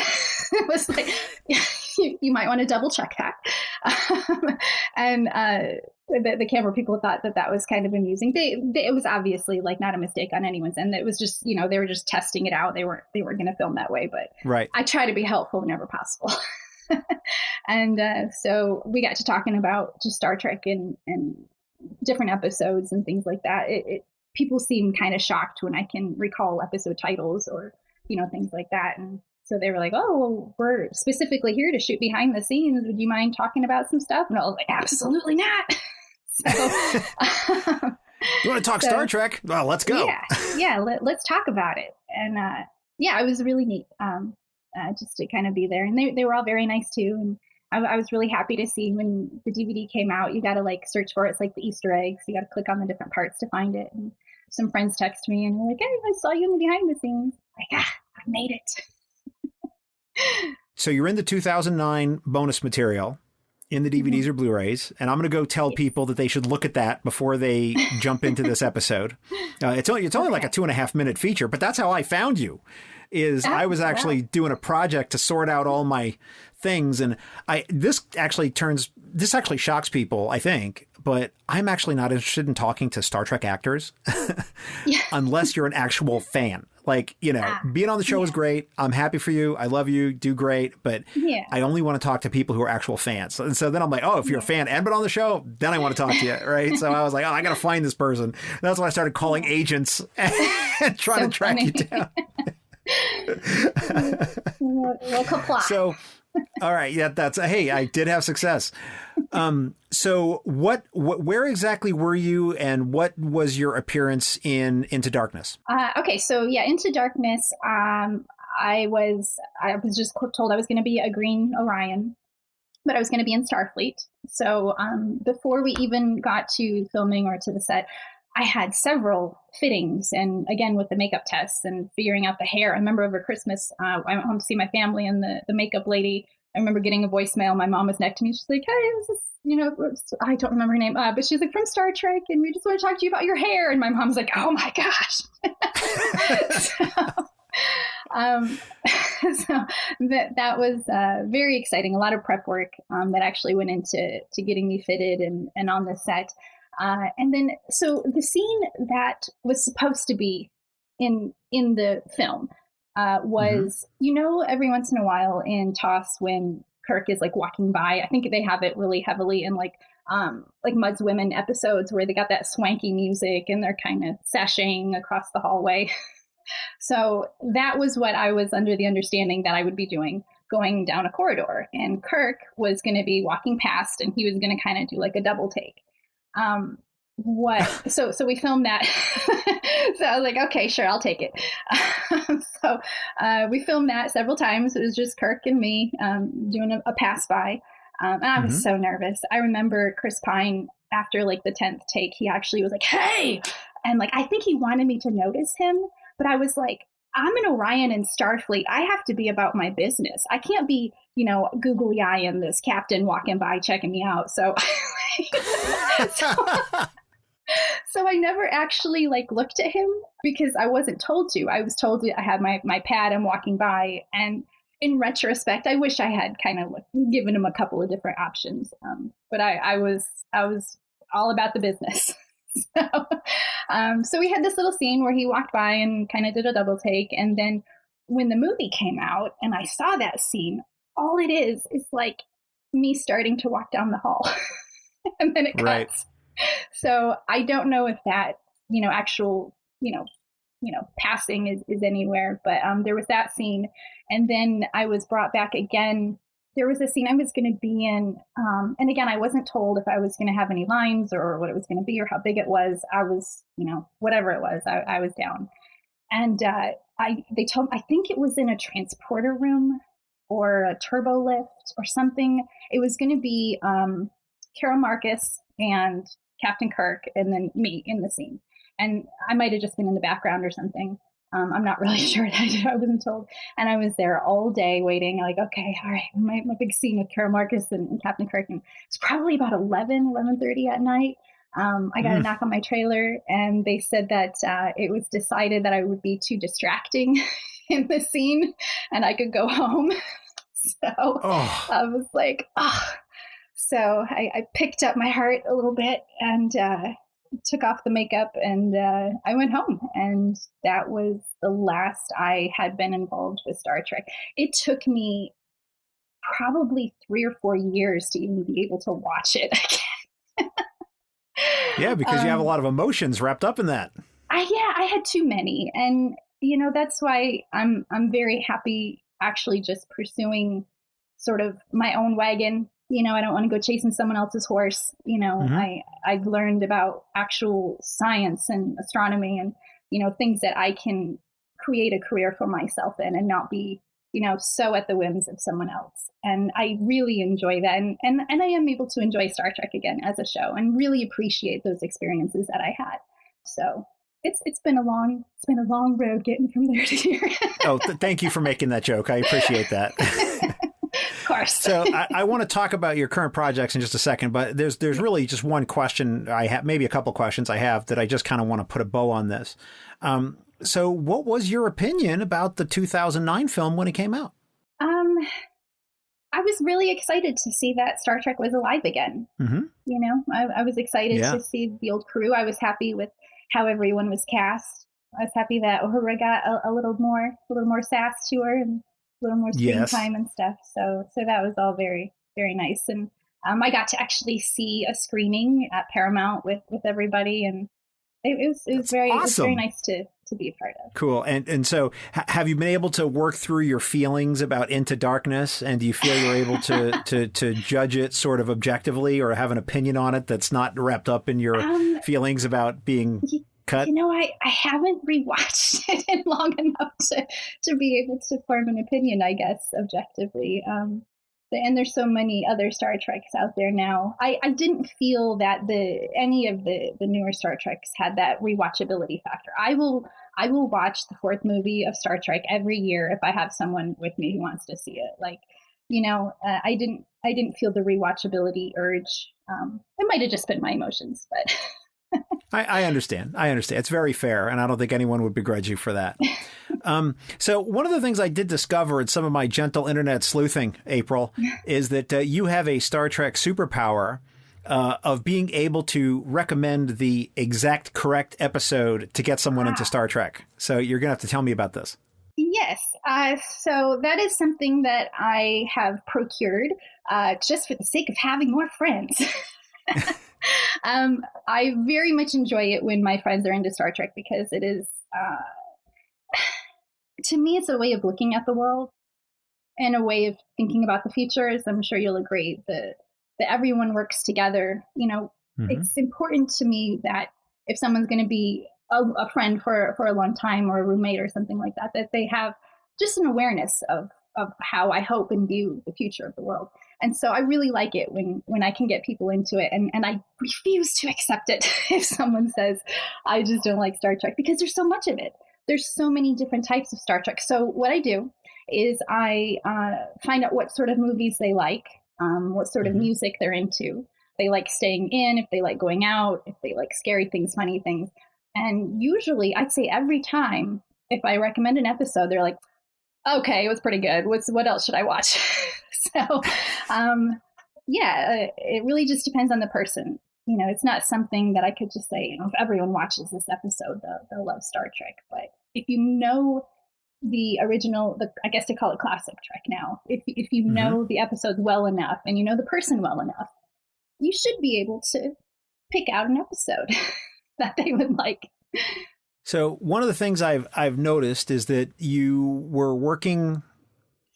was like, you might want to double check that. And the camera people thought that was kind of amusing. It was obviously like not a mistake on anyone's end. It was just, they were just testing it out. They weren't going to film that way, but right. I try to be helpful whenever possible. And so we got to talking about just Star Trek and different episodes and things like that. People seem kind of shocked when I can recall episode titles or, things like that. And so they were like, oh, well, we're specifically here to shoot behind the scenes. Would you mind talking about some stuff? And I was like, absolutely not. So, you want to talk Star Trek? Well, let's go. Yeah. Let's talk about it. And it was really neat just to kind of be there. And they were all very nice too. And I was really happy to see when the DVD came out. You got to like search for it. It's like the Easter eggs. You got to click on the different parts to find it. And some friends text me and were like, hey, I saw you in the behind the scenes. Like, I made it. So you're in the 2009 bonus material in the DVDs or Blu-rays, and I'm going to go tell people that they should look at that before they jump into this episode. It's only like a 2.5 minute feature, but that's how I found you. I was actually doing a project to sort out all my things, and this actually shocks people, I think, but I'm actually not interested in talking to Star Trek actors unless you're an actual fan. Like, being on the show is great. I'm happy for you. I love you. Do great. But I only want to talk to people who are actual fans. And so then I'm like, oh, if you're a fan and been on the show, then I want to talk to you. Right. So I was like, oh, I got to find this person. And that's when I started calling agents and trying to track you down. We'll comply. So, all right. Yeah, hey, I did have success. So where exactly were you and what was your appearance in Into Darkness? Okay. So Into Darkness, I was just told I was going to be a Green Orion, but I was going to be in Starfleet. So, before we even got to filming or to the set, I had several fittings, and again with the makeup tests and figuring out the hair. I remember over Christmas, I went home to see my family, and the makeup lady, I remember getting a voicemail. My mom was next to me. She's like, hey, this is, I don't remember her name, but she's like, from Star Trek, and we just want to talk to you about your hair. And my mom's like, oh my gosh. So that was very exciting. A lot of prep work that actually went into getting me fitted and on the set. And then, so the scene that was supposed to be in the film was, every once in a while in TOS when Kirk is like walking by, I think they have it really heavily in like Mud's Women episodes where they got that swanky music and they're kind of sashaying across the hallway. So that was what I was under the understanding that I would be doing, going down a corridor, and Kirk was going to be walking past and he was going to kind of do like a double take. So we filmed that. So I was like, okay, sure, I'll take it. So we filmed that several times. It was just Kirk and me doing a pass by. And I was so nervous. I remember Chris Pine, after like the 10th take, he actually was like, hey, and like, I think he wanted me to notice him, but I was like, I'm an Orion in Starfleet. I have to be about my business. I can't be, googly eyeing this captain walking by checking me out. So so I never actually like looked at him because I wasn't told to. I was told I had my pad and walking by. And in retrospect, I wish I had kind of given him a couple of different options. But I was all about the business. So we had this little scene where he walked by and kind of did a double take. And then when the movie came out and I saw that scene, all it is like me starting to walk down the hall and then it cuts. Right. So I don't know if that, actual, passing is anywhere, but there was that scene. And then I was brought back again. There was a scene I was going to be in. And again, I wasn't told if I was going to have any lines or what it was going to be or how big it was. I was, whatever it was, I was down. And they told me, I think it was in a transporter room. or a turbo lift or something. It was going to be Carol Marcus and Captain Kirk and then me in the scene. And I might have just been in the background or something. I'm not really sure. I wasn't told. And I was there all day waiting, like, okay, all right, my big scene with Carol Marcus and Captain Kirk. And it's probably about 11:30 at night. I got a knock on my trailer, and they said that it was decided that I would be too distracting in the scene and I could go home. So I was like, oh. So I picked up my heart a little bit and took off the makeup, and I went home. And that was the last I had been involved with Star Trek. It took me probably 3 or 4 years to even be able to watch it again. Yeah, because you have a lot of emotions wrapped up in that. I had too many. And, that's why I'm very happy actually just pursuing sort of my own wagon. I don't want to go chasing someone else's horse. I've learned about actual science and astronomy and, things that I can create a career for myself in and not be, so at the whims of someone else. And I really enjoy that. And I am able to enjoy Star Trek again as a show and really appreciate those experiences that I had. So it's been a long road getting from there to here. Thank you for making that joke. I appreciate that. Of course. So I want to talk about your current projects in just a second, but there's really just one question I have, maybe a couple questions I have that I just kind of want to put a bow on this. So what was your opinion about the 2009 film when it came out? I was really excited to see that Star Trek was alive again. Mm-hmm. I was excited to see the old crew. I was happy with how everyone was cast. I was happy that Uhura got a little more sass to her and a little more screen time and stuff. So that was all very, very nice. And I got to actually see a screening at Paramount with everybody, and it was very awesome. It was very nice to be a part of. Cool. And so have you been able to work through your feelings about Into Darkness, and do you feel you're able to judge it sort of objectively or have an opinion on it that's not wrapped up in your feelings about being cut? I haven't rewatched it in long enough to be able to form an opinion, I guess, objectively. And there's so many other Star Treks out there now. I didn't feel that any of the newer Star Treks had that rewatchability factor. I will watch the 4th movie of Star Trek every year if I have someone with me who wants to see it. Like, I didn't feel the rewatchability urge. It might have just been my emotions, but. I understand. It's very fair, and I don't think anyone would begrudge you for that. So one of the things I did discover in some of my gentle internet sleuthing, April, is that you have a Star Trek superpower of being able to recommend the exact correct episode to get someone into Star Trek. So you're going to have to tell me about this. Yes. So that is something that I have procured just for the sake of having more friends. I very much enjoy it when my friends are into Star Trek because it is, to me, it's a way of looking at the world and a way of thinking about the future. As I'm sure you'll agree that everyone works together. It's important to me that if someone's going to be a friend for a long time or a roommate or something like that, that they have just an awareness of how I hope and view the future of the world. And so I really like it when I can get people into it. And I refuse to accept it if someone says, I just don't like Star Trek, because there's so much of it. There's so many different types of Star Trek. So what I do is I find out what sort of movies they like, what sort of music they're into. They like staying in, if they like going out, if they like scary things, funny things. And usually, I'd say every time, if I recommend an episode, they're like, okay, it was pretty good. What else should I watch? So, it really just depends on the person. It's not something that I could just say, if everyone watches this episode, they'll love Star Trek. But if you know the original, I guess they call it classic Trek now, if you know the episodes well enough and you know the person well enough, you should be able to pick out an episode that they would like. So one of the things I've noticed is that you were working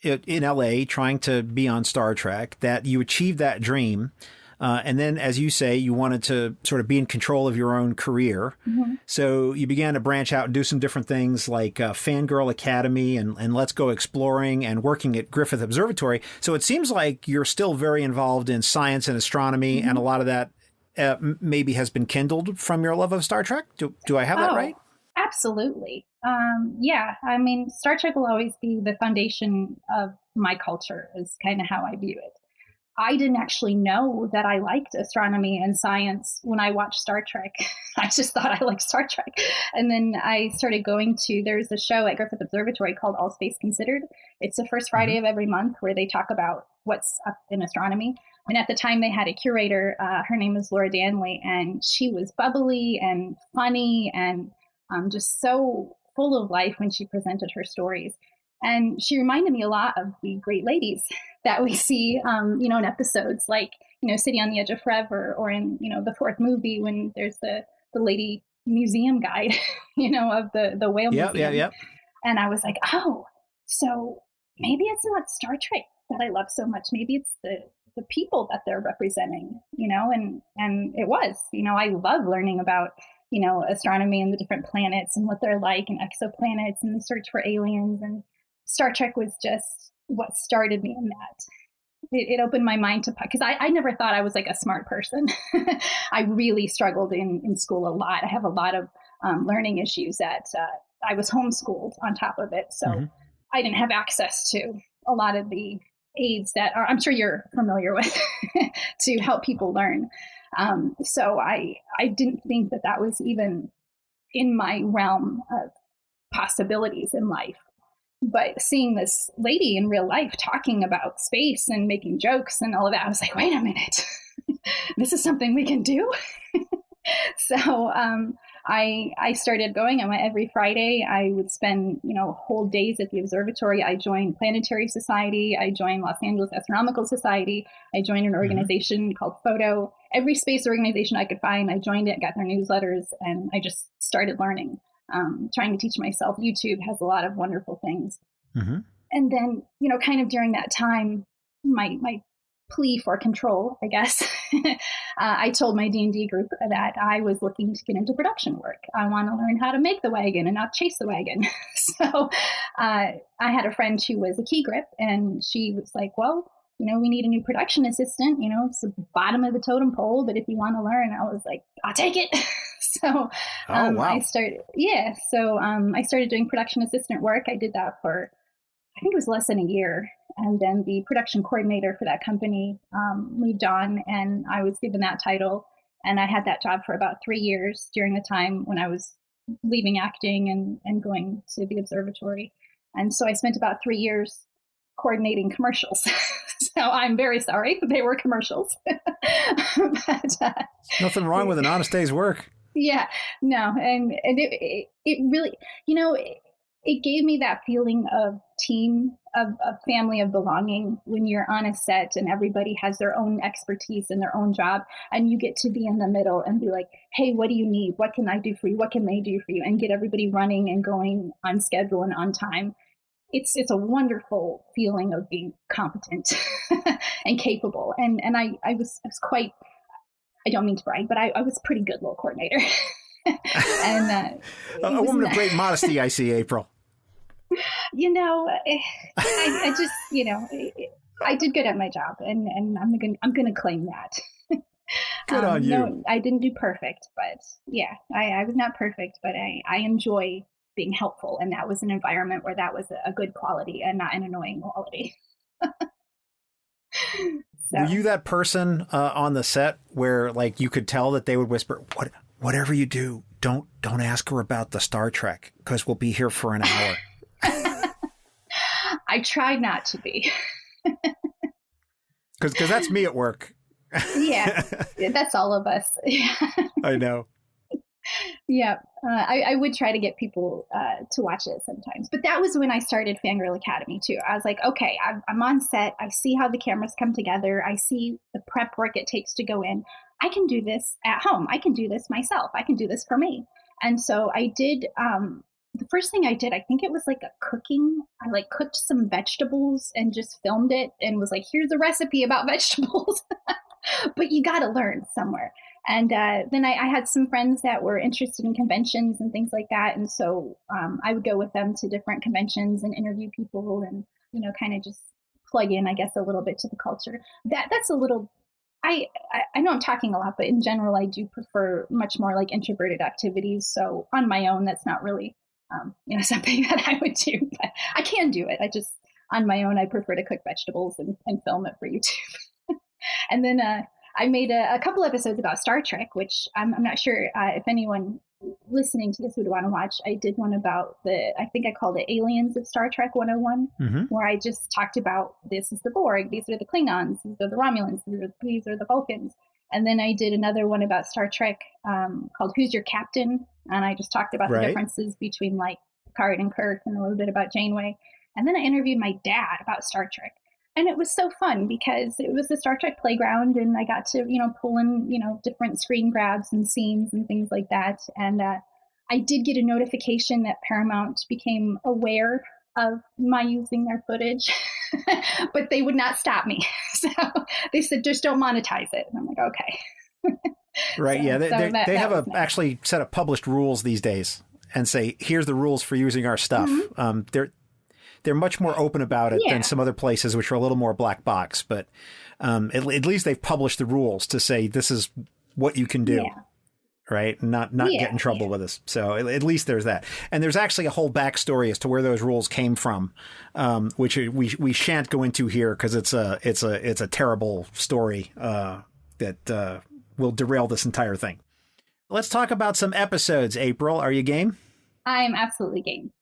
in LA trying to be on Star Trek, that you achieved that dream. And then, as you say, you wanted to sort of be in control of your own career. Mm-hmm. So you began to branch out and do some different things like Fangirl Academy and Let's Go Exploring and working at Griffith Observatory. So it seems like you're still very involved in science and astronomy, Mm-hmm. and a lot of that maybe has been kindled from your love of Star Trek. Do I have that right? Absolutely. Yeah, I mean, Star Trek will always be the foundation of my culture, is kind of how I view it. I didn't actually know that I liked astronomy and science when I watched Star Trek. I just thought I liked Star Trek. And then I started there's a show at Griffith Observatory called All Space Considered. It's the first Friday of every month where they talk about what's up in astronomy. And at the time they had a curator, her name is Laura Danley, and she was bubbly and funny and just so full of life when she presented her stories. And she reminded me a lot of the great ladies that we see, in episodes like, City on the Edge of Forever, or in, the fourth movie when there's the lady museum guide, of the whale museum. Yep. And I was like, oh, so maybe it's not Star Trek that I love so much. Maybe it's the people that they're representing, and it was, I love learning about, astronomy and the different planets and what they're like, and exoplanets and the search for aliens. And Star Trek was just what started me in that. It opened my mind to, because I never thought I was like a smart person. I really struggled in school a lot. I have a lot of learning issues that I was homeschooled on top of it. So I didn't have access to a lot of the aids that I'm sure you're familiar with to help people learn. So I didn't think that was even in my realm of possibilities in life. But seeing this lady in real life talking about space and making jokes and all of that, I was like, wait a minute, this is something we can do. So I started going. I went every Friday. I would spend, whole days at the observatory. I joined Planetary Society. I joined Los Angeles Astronomical Society. I joined an organization called PHOTO. Every space organization I could find, I joined it, got their newsletters, and I just started learning. Trying to teach myself. YouTube has a lot of wonderful things. And then, kind of during that time, my plea for control, I guess, I told my D&D group that I was looking to get into production work. I want to learn how to make the wagon and not chase the wagon. So I had a friend who was a key grip, and she was like, well, we need a new production assistant. It's the bottom of the totem pole, but if you want to learn, I was like, I'll take it. So wow. I started doing production assistant work. I did that for, I think it was less than a year. And then the production coordinator for that company moved on, and I was given that title. And I had that job for about 3 years during the time when I was leaving acting and going to the observatory. And so I spent about 3 years coordinating commercials. So I'm very sorry. They were commercials. But, nothing wrong with an honest day's work. Yeah, no. And it really, it gave me that feeling of team, of family, of belonging when you're on a set and everybody has their own expertise and their own job, and you get to be in the middle and be like, hey, what do you need? What can I do for you? What can they do for you? And get everybody running and going on schedule and on time. It's a wonderful feeling of being competent and capable. And I was quite, I don't mean to brag, but I was a pretty good little coordinator. And a woman of great modesty, I see, April. I just, I did good at my job, and I'm gonna claim that. Good on you. No, I didn't do perfect, but yeah, I was not perfect, but I enjoy being helpful, and that was an environment where that was a good quality and not an annoying quality. So. Were you that person on the set where, like, you could tell that they would whisper, whatever you do, don't ask her about the Star Trek, because we'll be here for an hour? I tried not to be. Because that's me at work. Yeah, that's all of us. I know. Yeah, I would try to get people to watch it sometimes. But that was when I started Fangirl Academy, too. I was like, okay, I'm on set. I see how the cameras come together. I see the prep work it takes to go in. I can do this at home. I can do this myself. I can do this for me. And so I did, the first thing I did, I think it was like a cooking. I like cooked some vegetables and just filmed it and was like, here's a recipe about vegetables. but you got to learn somewhere. And then I had some friends that were interested in conventions and things like that. And so I would go with them to different conventions and interview people and, kind of just plug in, I guess, a little bit to the culture. That's a little, I know I'm talking a lot, but in general, I do prefer much more like introverted activities. So on my own, that's not really, something that I would do, but I can do it. I just, on my own, I prefer to cook vegetables and film it for YouTube. And then I made a couple episodes about Star Trek, which I'm not sure if anyone listening to this would want to watch. I did one about I think I called it Aliens of Star Trek 101, where I just talked about this is the Borg, these are the Klingons, these are the Romulans, these are the Vulcans. And then I did another one about Star Trek called Who's Your Captain? And I just talked about the differences between like Picard and Kirk and a little bit about Janeway. And then I interviewed my dad about Star Trek. And it was so fun because it was the Star Trek playground and I got to, pull in, different screen grabs and scenes and things like that. And I did get a notification that Paramount became aware of my using their footage, but they would not stop me. So they said, just don't monetize it. And I'm like, okay. Right. So, yeah. They have nice. actually set up published rules these days and say, here's the rules for using our stuff. They're much more open about it than some other places, which are a little more black box. But at least they've published the rules to say this is what you can do, right? Not get in trouble with us. So at least there's that. And there's actually a whole backstory as to where those rules came from, which we shan't go into here because it's a terrible story that will derail this entire thing. Let's talk about some episodes. April, are you game? I am absolutely game.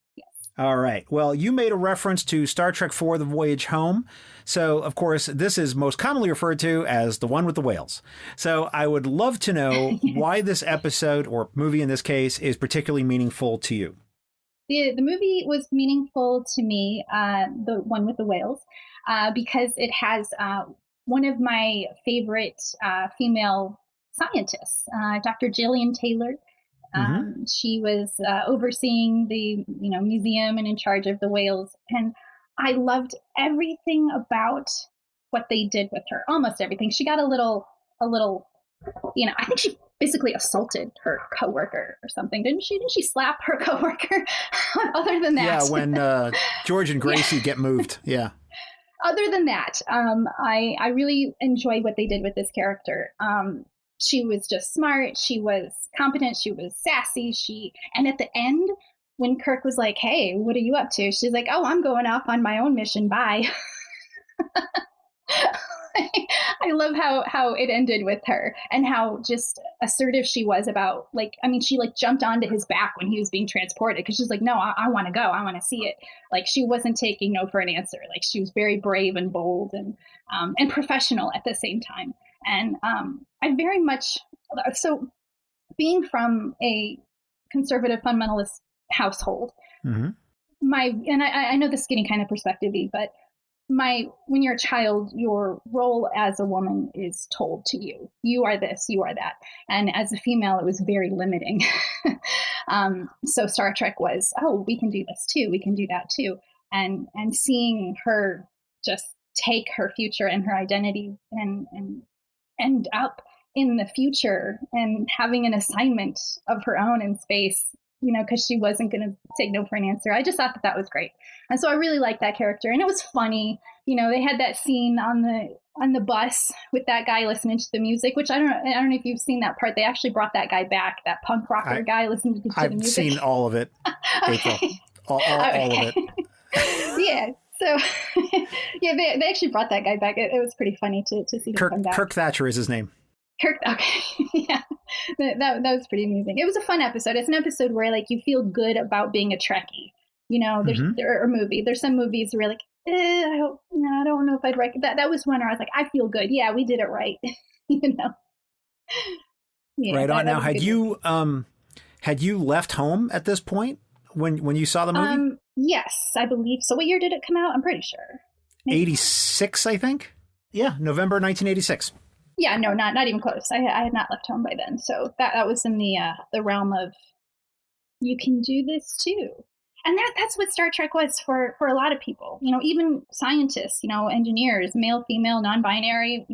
All right. Well, you made a reference to Star Trek IV, The Voyage Home. So, of course, this is most commonly referred to as the one with the whales. So I would love to know why this episode, or movie in this case, is particularly meaningful to you. The movie was meaningful to me, the one with the whales, because it has one of my favorite female scientists, Dr. Jillian Taylor. She was overseeing the museum and in charge of the whales, and I loved everything about what they did with her. Almost everything. She got a little. I think she basically assaulted her coworker or something, didn't she? Didn't she slap her coworker? Other than that, yeah. When George and Gracie get moved, yeah. Other than that, I really enjoyed what they did with this character. She was just smart. She was competent. She was sassy. And at the end, when Kirk was like, hey, what are you up to? She's like, oh, I'm going off on my own mission. Bye. I love how it ended with her and how just assertive she was about, she jumped onto his back when he was being transported because she's like, no, I want to go. I want to see it. Like, she wasn't taking no for an answer. Like, she was very brave and bold and professional at the same time. And I very much, so being from a conservative fundamentalist household, and I know this is getting kind of perspective-y, but when you're a child, your role as a woman is told to you. You are this, you are that. And as a female, it was very limiting. So Star Trek was, oh, we can do this too. We can do that too. And seeing her just take her future and her identity and end up in the future and having an assignment of her own in space, because she wasn't going to take no for an answer. I just thought that was great. And so I really liked that character. And it was funny. They had that scene on the bus with that guy listening to the music, which I don't know if you've seen that part. They actually brought that guy back, that punk rocker guy listening to the music. I've seen all of it, April. Okay. All of it. Yeah. So, yeah, they actually brought that guy back. It was pretty funny to see him come back. Kirk Thatcher is his name. Kirk, okay. Yeah, that was pretty amusing. It was a fun episode. It's an episode where you feel good about being a Trekkie. Or a movie. There's some movies where I don't know if I'd recommend that. That was one where I was like, I feel good. Yeah, we did it right. Yeah, right on. Now, had you left home at this point when you saw the movie? Yes, I believe so. What year did it come out? I'm pretty sure. 86, I think. Yeah, November 1986. Yeah, no, not even close. I had not left home by then, so that was in the realm of you can do this too. and that's what Star Trek was for a lot of people. Even scientists, engineers, male, female, non-binary,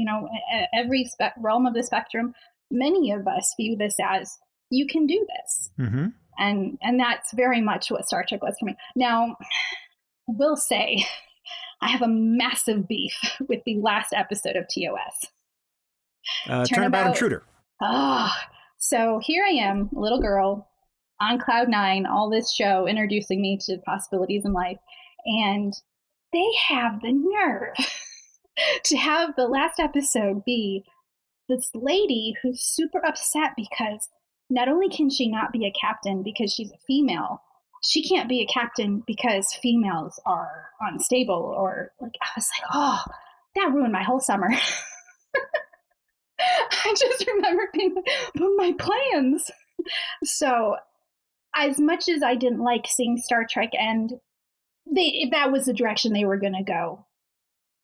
every realm of the spectrum. Many of us view this as, you can do this. Mm-hmm. And that's very much what Star Trek was for me. Now, I will say, I have a massive beef with the last episode of TOS. Turnabout Intruder. So here I am, a little girl on cloud nine, all this show introducing me to possibilities in life. And they have the nerve to have the last episode be this lady who's super upset because not only can she not be a captain because she's a female, she can't be a captain because females are unstable, or like, I was like, oh, that ruined my whole summer. I just remember being like, but my plans. So as much as I didn't like seeing Star Trek end, if that was the direction they were going to go,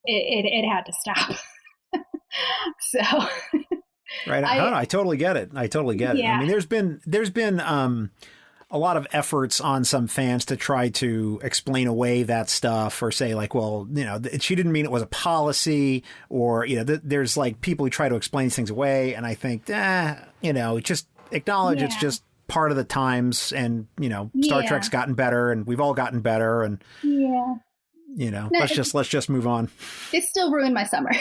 it had to stop. So right. I totally get it. Yeah. I mean, there's been a lot of efforts on some fans to try to explain away that stuff, or say like, well, she didn't mean it was a policy, or, there's like people who try to explain things away. And I think, just acknowledge it's just part of the times, and, Star Trek's gotten better, and we've all gotten better, and let's just move on. It still ruined my summer.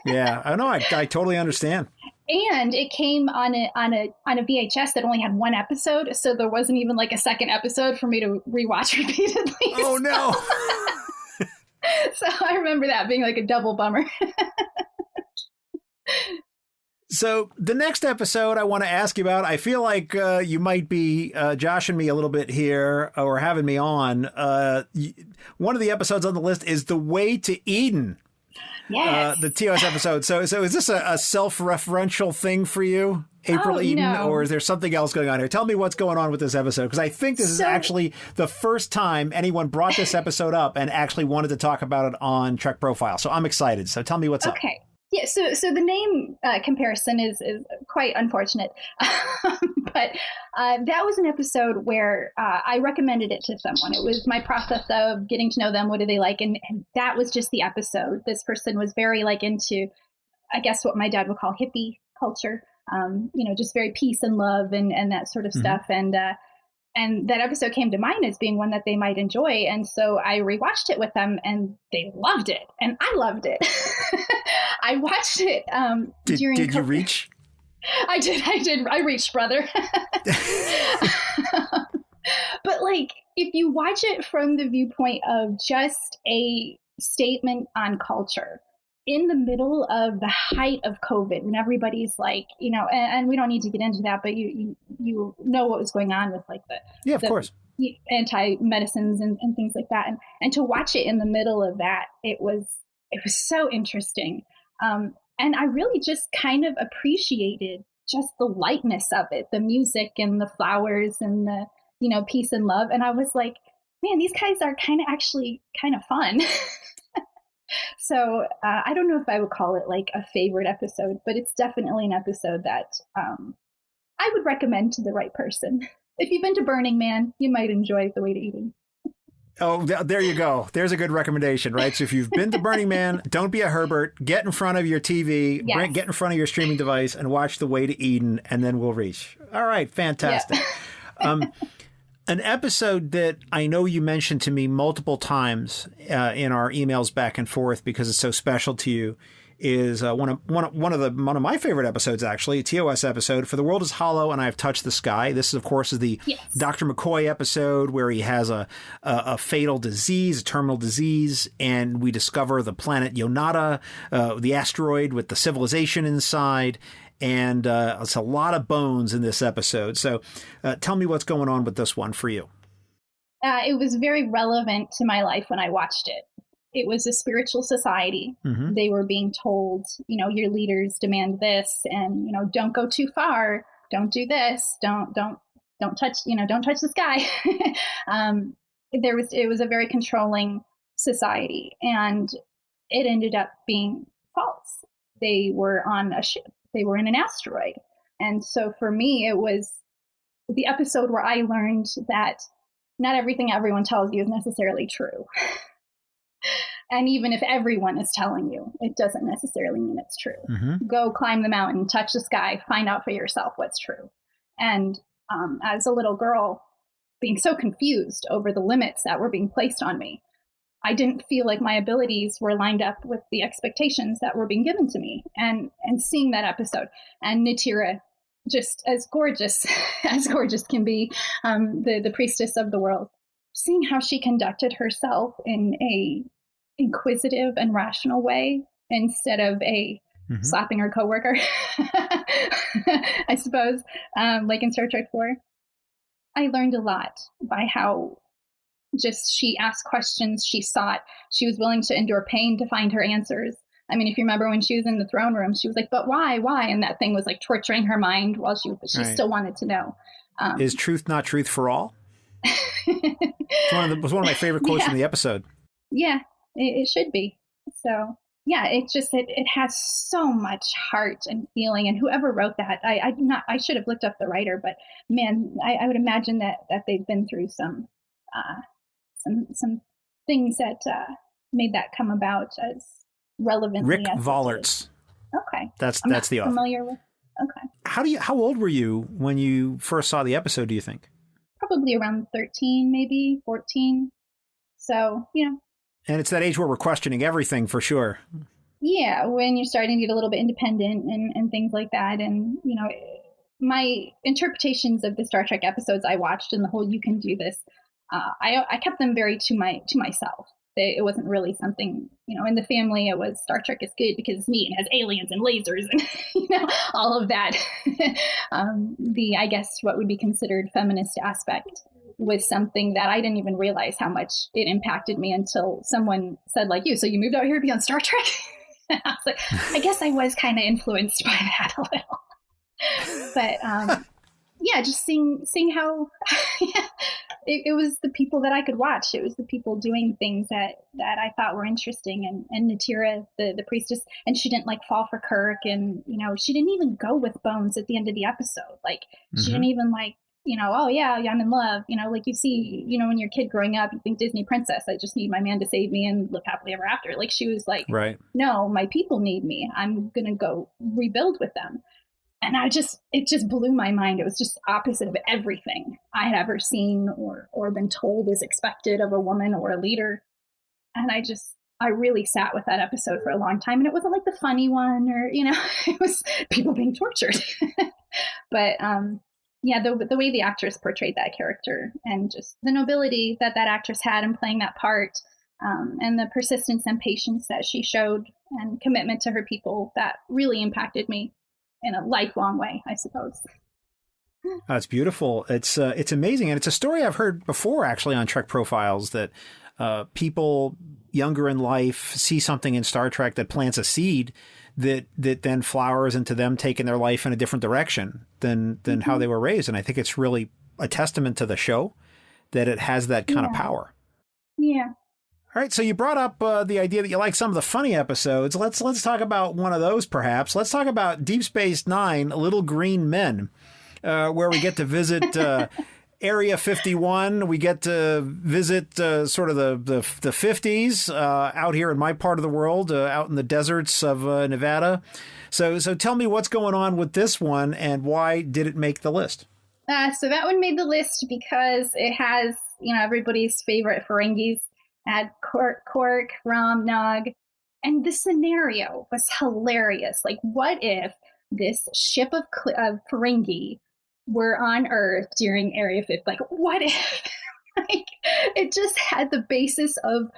Yeah, I know. I totally understand. And it came on a VHS that only had one episode, so there wasn't even like a second episode for me to rewatch repeatedly. Oh no! So I remember that being like a double bummer. So the next episode I want to ask you about, I feel like you might be joshing me a little bit here, or having me on. One of the episodes on the list is The Way to Eden. Yes. The TOS episode. So is this a self-referential thing for you, April Eden, no. or is there something else going on here? Tell me what's going on with this episode, because I think this is actually the first time anyone brought this episode up and actually wanted to talk about it on Trek Profile. So I'm excited. So tell me what's up. Okay. Yeah, so the name comparison is quite unfortunate, but that was an episode where I recommended it to someone. It was my process of getting to know them. What do they like? And that was just the episode. This person was very into, I guess, what my dad would call hippie culture, just very peace and love and that sort of stuff. And that episode came to mind as being one that they might enjoy. And so I rewatched it with them, and they loved it. And I loved it. I watched it during Did you reach? I did. I reached, brother. But if you watch it from the viewpoint of just a statement on culture, in the middle of the height of COVID, when everybody's and we don't need to get into that, but you know what was going on with of course, anti-medicines and things like that, and to watch it in the middle of that, it was so interesting, and I really just kind of appreciated just the lightness of it, the music and the flowers and the peace and love, and I was like, man, these guys are actually kind of fun. So I don't know if I would call it a favorite episode, but it's definitely an episode that I would recommend to the right person. If you've been to Burning Man, you might enjoy The Way to Eden. Oh, there you go. There's a good recommendation, right? So if you've been to Burning Man, don't be a Herbert. Get in front of your TV, get in front of your streaming device, and watch The Way to Eden, and then we'll reach. All right, fantastic. Yep. An episode that I know you mentioned to me multiple times in our emails back and forth because it's so special to you is one of my favorite episodes, actually, a TOS episode, For the World is Hollow and I Have Touched the Sky. This, of course, is the Dr. McCoy episode where he has a fatal disease, a terminal disease, and we discover the planet Yonata, the asteroid with the civilization inside. And it's a lot of bones in this episode. So tell me what's going on with this one for you. It was very relevant to my life when I watched it. It was a spiritual society. Mm-hmm. They were being told, your leaders demand this, and, don't go too far. Don't do this. Don't touch, don't touch the sky. It was a very controlling society, and it ended up being false. They were on a ship. They were in an asteroid. And so for me, it was the episode where I learned that not everything everyone tells you is necessarily true. And even if everyone is telling you, it doesn't necessarily mean it's true. Mm-hmm. Go climb the mountain, touch the sky, find out for yourself what's true. And as a little girl, being so confused over the limits that were being placed on me, I didn't feel like my abilities were lined up with the expectations that were being given to me. And seeing that episode, and Natira, just as gorgeous can be, the priestess of the world, seeing how she conducted herself in a inquisitive and rational way instead of a slapping her coworker, I suppose, like in Star Trek 4. I learned a lot by how just she asked questions, she sought, she was willing to endure pain to find her answers. I mean, if you remember when she was in the throne room, she was like, but why? And that thing was like torturing her mind while she right. Still wanted to know. Is truth not truth for all? It was one of my favorite quotes in the episode. Yeah, it should be. So yeah, it has so much heart and feeling. And whoever wrote that, I should have looked up the writer, but man, I would imagine that they've been through some things that made that come about as relevantly. Rick Vollerts. Okay, that's the author. Familiar with. Okay. How old were you when you first saw the episode, do you think? Probably around 13, maybe 14. So, And it's that age where we're questioning everything, for sure. Yeah, when you're starting to get a little bit independent and things like that. And, my interpretations of the Star Trek episodes I watched and the whole "you can do this," I kept them very to myself. It wasn't really something, in the family. It was Star Trek is good because it's neat and has aliens and lasers and, all of that. I guess what would be considered feminist aspect was something that I didn't even realize how much it impacted me until someone said, like, so you moved out here to be on Star Trek? And I was like, I guess I was kind of influenced by that a little. But yeah, just seeing how it was the people that I could watch. It was the people doing things that I thought were interesting. And Natira, the priestess, and she didn't like fall for Kirk, and she didn't even go with Bones at the end of the episode. Like she didn't even like, oh yeah, I'm in love. Like you see, when you're a kid growing up, you think Disney princess, I just need my man to save me and live happily ever after. Like she was like, right. No, my people need me. I'm gonna go rebuild with them. And it just blew my mind. It was just opposite of everything I had ever seen or been told is expected of a woman or a leader. And I really sat with that episode for a long time. And it wasn't like the funny one or, it was people being tortured. But yeah, the way the actress portrayed that character and just the nobility that actress had in playing that part, and the persistence and patience that she showed and commitment to her people, that really impacted me in a lifelong way, I suppose. It's beautiful. It's amazing. And it's a story I've heard before, actually, on Trek Profiles, that people younger in life see something in Star Trek that plants a seed that then flowers into them taking their life in a different direction than how they were raised. And I think it's really a testament to the show that it has that kind of power. Yeah. All right, so you brought up the idea that you like some of the funny episodes. Let's talk about one of those, perhaps. Let's talk about Deep Space Nine, Little Green Men, where we get to visit Area 51. We get to visit sort of the 50s out here in my part of the world, out in the deserts of Nevada. So tell me what's going on with this one and why did it make the list? So that one made the list because it has, everybody's favorite Ferengis. Had Quark, Rom, Nog, and the scenario was hilarious. Like, what if this ship of Ferengi were on Earth during Area 50? Like, what if? Like, it just had the basis of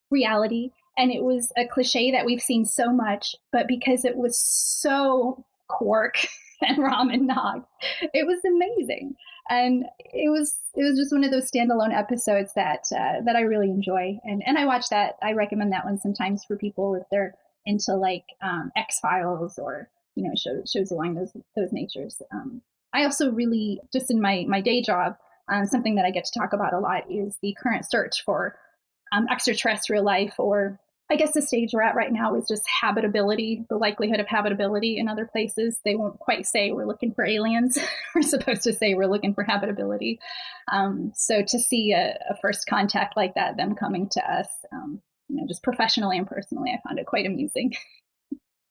reality, and it was a cliche that we've seen so much, but because it was so Quark and Rom and Nog, it was amazing. And it was just one of those standalone episodes that I really enjoy, and I watch that. I recommend that one sometimes for people if they're into like X-Files or shows along those natures. I also really, just in my day job, something that I get to talk about a lot is the current search for extraterrestrial life, or I guess the stage we're at right now is just habitability, the likelihood of habitability in other places. They won't quite say we're looking for aliens. We're supposed to say we're looking for habitability. So to see a first contact like that, them coming to us, just professionally and personally, I found it quite amusing.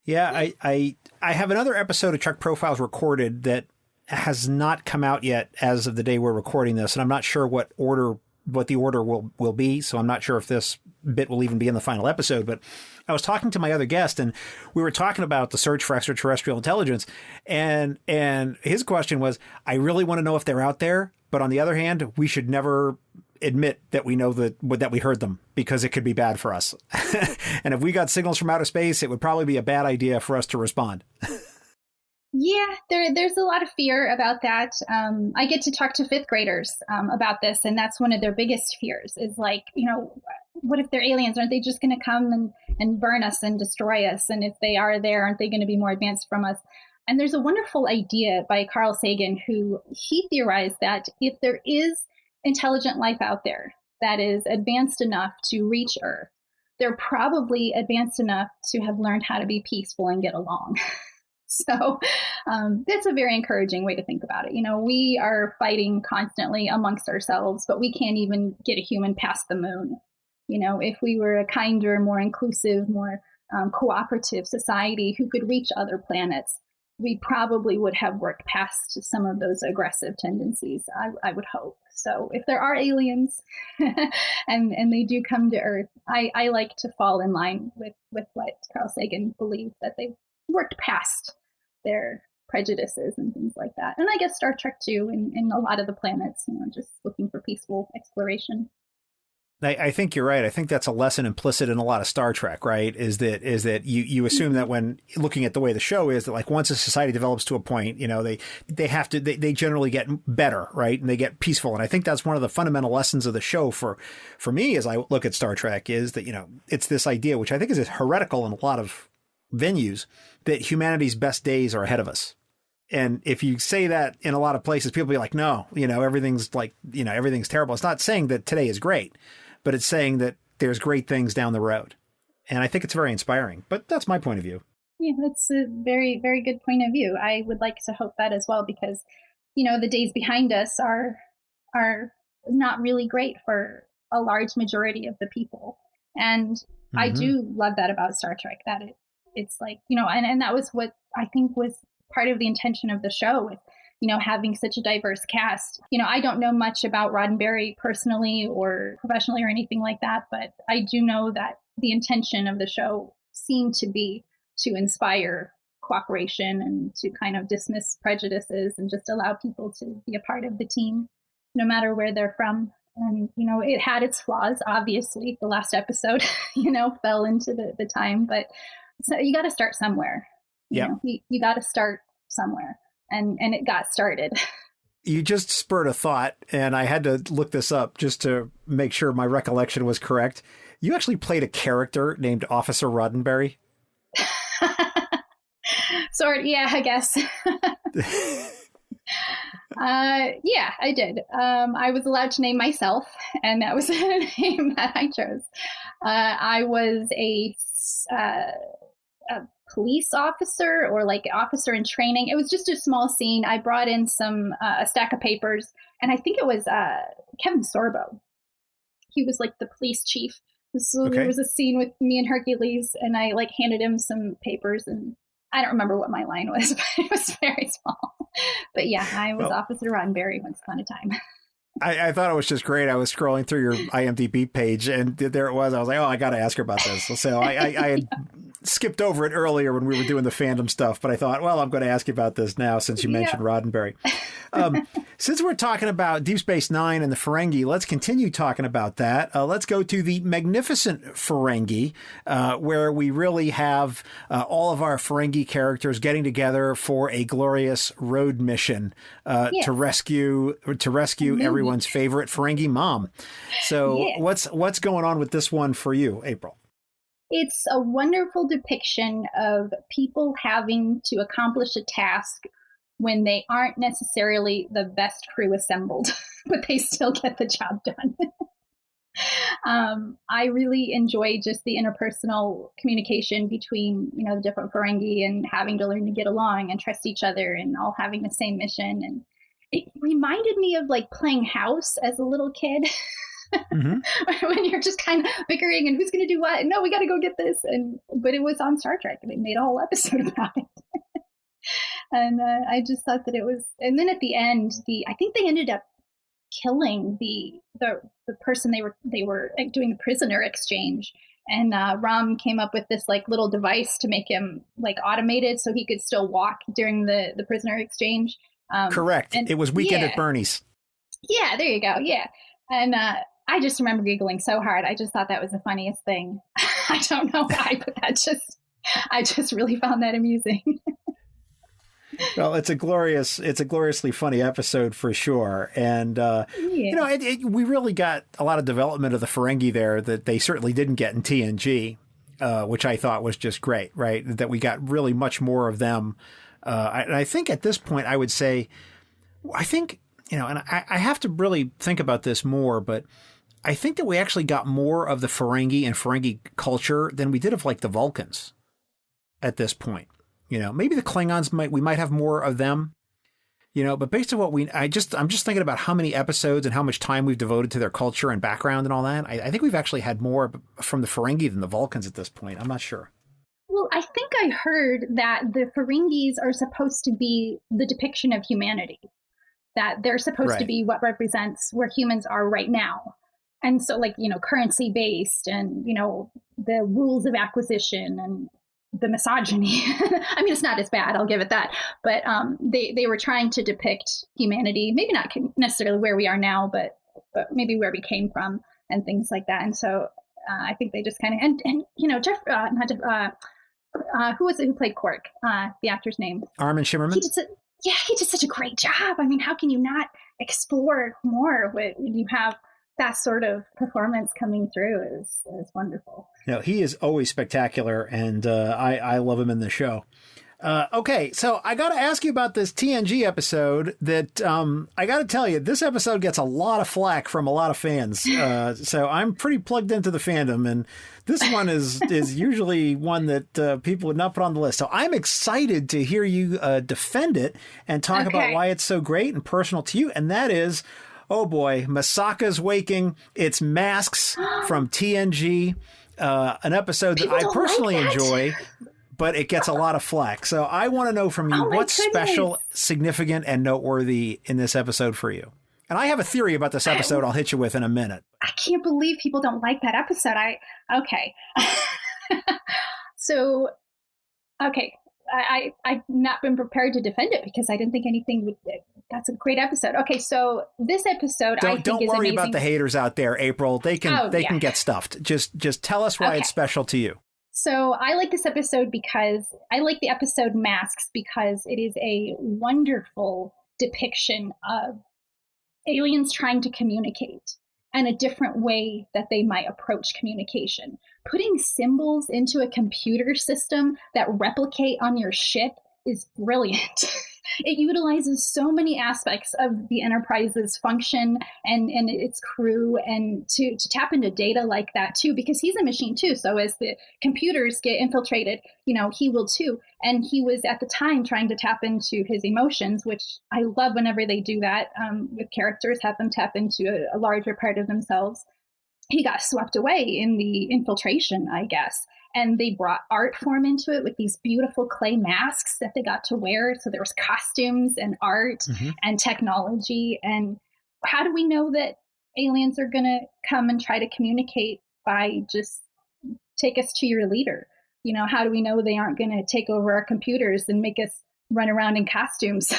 Yeah, I have another episode of Trek Profiles recorded that has not come out yet as of the day we're recording this, and I'm not sure what the order will be, so I'm not sure if this bit will even be in the final episode. But I was talking to my other guest, and we were talking about the search for extraterrestrial intelligence, and his question was, I really want to know if they're out there, but on the other hand, we should never admit that we know that we heard them, because it could be bad for us. And if we got signals from outer space, it would probably be a bad idea for us to respond. Yeah, there's a lot of fear about that. I get to talk to fifth graders about this, and that's one of their biggest fears is like, what if they're aliens? Aren't they just going to come and burn us and destroy us? And if they are there, aren't they going to be more advanced from us? And there's a wonderful idea by Carl Sagan, who he theorized that if there is intelligent life out there that is advanced enough to reach Earth, they're probably advanced enough to have learned how to be peaceful and get along. So that's a very encouraging way to think about it. We are fighting constantly amongst ourselves, but we can't even get a human past the moon. If we were a kinder, more inclusive, more cooperative society who could reach other planets, we probably would have worked past some of those aggressive tendencies, I would hope. So if there are aliens and they do come to Earth, I like to fall in line with what Carl Sagan believed, that they've worked past their prejudices and things like that. And I guess Star Trek too, in a lot of the planets, just looking for peaceful exploration. I think you're right. I think that's a lesson implicit in a lot of Star Trek, right? Is that you assume that when looking at the way the show is, that like once a society develops to a point, they generally get better, right? And they get peaceful. And I think that's one of the fundamental lessons of the show for me as I look at Star Trek, is that, it's this idea, which I think is heretical in a lot of venues, that humanity's best days are ahead of us. And if you say that in a lot of places, people be like, no, everything's everything's terrible. It's not saying that today is great, but it's saying that there's great things down the road. And I think it's very inspiring, but that's my point of view. Yeah, that's a very, very good point of view. I would like to hope that as well, because, the days behind us are not really great for a large majority of the people. And I do love that about Star Trek, that it's like, and that was what I think was part of the intention of the show, with having such a diverse cast. I don't know much about Roddenberry personally or professionally or anything like that, but I do know that the intention of the show seemed to be to inspire cooperation and to kind of dismiss prejudices and just allow people to be a part of the team, no matter where they're from. And, it had its flaws, obviously. The last episode, fell into the time, but so you got to start somewhere. You got to start somewhere. And it got started. You just spurred a thought, and I had to look this up just to make sure my recollection was correct. You actually played a character named Officer Roddenberry? Yeah, I guess. Yeah, I did. I was allowed to name myself, and that was the name that I chose. I was a police officer, or like officer in training. It was just a small scene. I brought in a stack of papers, and I think it was Kevin Sorbo. He was like the police chief. So There was a scene with me and Hercules, and I like handed him some papers, and I don't remember what my line was, but it was very small. But yeah, I was Officer Roddenberry once upon a time. I thought it was just great. I was scrolling through your IMDb page, and there it was. I was like, oh, I got to ask her about this. So I had skipped over it earlier when we were doing the fandom stuff, but I thought, well, I'm going to ask you about this now since you mentioned Roddenberry. Since we're talking about Deep Space Nine and the Ferengi, let's continue talking about that. Let's go to the magnificent Ferengi, where we really have all of our Ferengi characters getting together for a glorious road mission to rescue everyone's favorite Ferengi mom. So what's going on with this one for you, April? It's a wonderful depiction of people having to accomplish a task when they aren't necessarily the best crew assembled, but they still get the job done. I really enjoy just the interpersonal communication between, the different Ferengi and having to learn to get along and trust each other and all having the same mission. And it reminded me of like playing house as a little kid. Mm-hmm. When you're just kind of bickering and who's going to do what? No, we got to go get this. But it was on Star Trek and they made a whole episode about it. And I just thought that it was, and then at the end, I think they ended up killing the person they were doing the prisoner exchange. And Rom came up with this like little device to make him like automated so he could still walk during the prisoner exchange. Correct. And it was Weekend at Bernie's. Yeah, there you go. Yeah. And I just remember giggling so hard. I just thought that was the funniest thing. I don't know why, but I just really found that amusing. Well, it's a gloriously funny episode for sure. And, we really got a lot of development of the Ferengi there that they certainly didn't get in TNG, which I thought was just great, right? That we got really much more of them. And I think at this point, I would say, and I have to really think about this more, but I think that we actually got more of the Ferengi and Ferengi culture than we did of like the Vulcans at this point. Maybe the Klingons we might have more of them, but based on what I'm just thinking about how many episodes and how much time we've devoted to their culture and background and all that. I think we've actually had more from the Ferengi than the Vulcans at this point. I'm not sure. Well, I think I heard that the Ferengis are supposed to be the depiction of humanity, that they're supposed to be what represents where humans are right now. And so like, currency based and, the rules of acquisition and the misogyny. I mean, it's not as bad, I'll give it that. But they were trying to depict humanity, maybe not necessarily where we are now, but maybe where we came from and things like that. And so I think they just kind of, Jeff, who was it who played Quark? The actor's name? Armin Shimmerman. He did such a great job. I mean, how can you not explore more when you have that sort of performance coming through? Is wonderful. He is always spectacular, and I love him in the show. Okay, so I got to ask you about this TNG episode that I got to tell you, this episode gets a lot of flack from a lot of fans. So I'm pretty plugged into the fandom, and this one is usually one that people would not put on the list. So I'm excited to hear you defend it and talk about why it's so great and personal to you, and that is, oh boy, Masaka's Waking. It's Masks from TNG, an episode that I personally enjoy, but it gets a lot of flack. So I want to know from you what's special, significant, and noteworthy in this episode for you. And I have a theory about this episode I'll hit you with in a minute. I can't believe people don't like that episode. I've not been prepared to defend it because I didn't think anything would. That's a great episode. Okay, so this episode, don't worry about the haters out there, April. They can get stuffed. Just tell us why it's special to you. So I like this episode because I like the episode Masks because it is a wonderful depiction of aliens trying to communicate and a different way that they might approach communication. Putting symbols into a computer system that replicate on your ship is brilliant. It utilizes so many aspects of the Enterprise's function and its crew, and to tap into data like that too, because he's a machine too. So as the computers get infiltrated, he will too. And he was at the time trying to tap into his emotions, which I love whenever they do that with characters, have them tap into a larger part of themselves. He got swept away in the infiltration, I guess. And they brought art form into it with these beautiful clay masks that they got to wear. So there was costumes and art and technology. And how do we know that aliens are going to come and try to communicate by just take us to your leader? How do we know they aren't going to take over our computers and make us run around in costumes?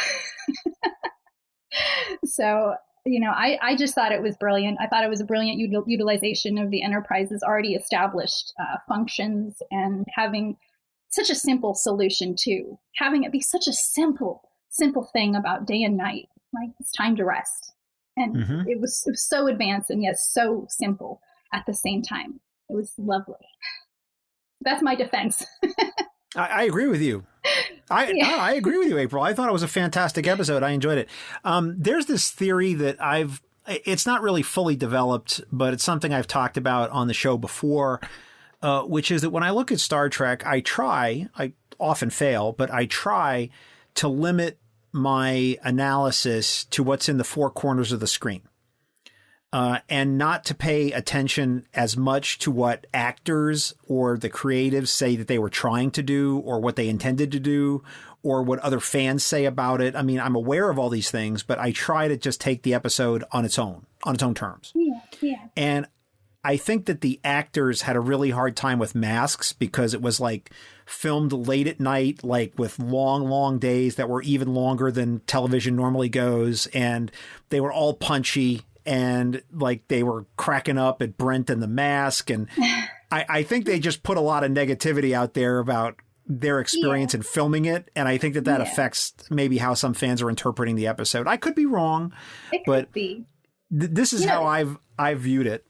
So, I just thought it was brilliant. I thought it was a brilliant utilization of the Enterprise's already established functions and having such a simple solution too. Having it be such a simple thing about day and night, like it's time to rest. And it was so advanced and yet so simple at the same time. It was lovely. That's my defense. I agree with you. I agree with you, April. I thought it was a fantastic episode. I enjoyed it. There's this theory that I've it's not really fully developed, but it's something I've talked about on the show before, which is that when I look at Star Trek, I often fail, but I try to limit my analysis to what's in the four corners of the screen. And not to pay attention as much to what actors or the creatives say that they were trying to do or what they intended to do or what other fans say about it. I mean, I'm aware of all these things, but I try to just take the episode on its own terms. Yeah. And I think that the actors had a really hard time with masks because it was like filmed late at night, like with long, long days that were even longer than television normally goes. And they were all punchy. And like they were cracking up at Brent and the mask. And I think they just put a lot of negativity out there about their experience in filming it. And I think that affects maybe how some fans are interpreting the episode. I could be wrong, but this is how I've viewed it.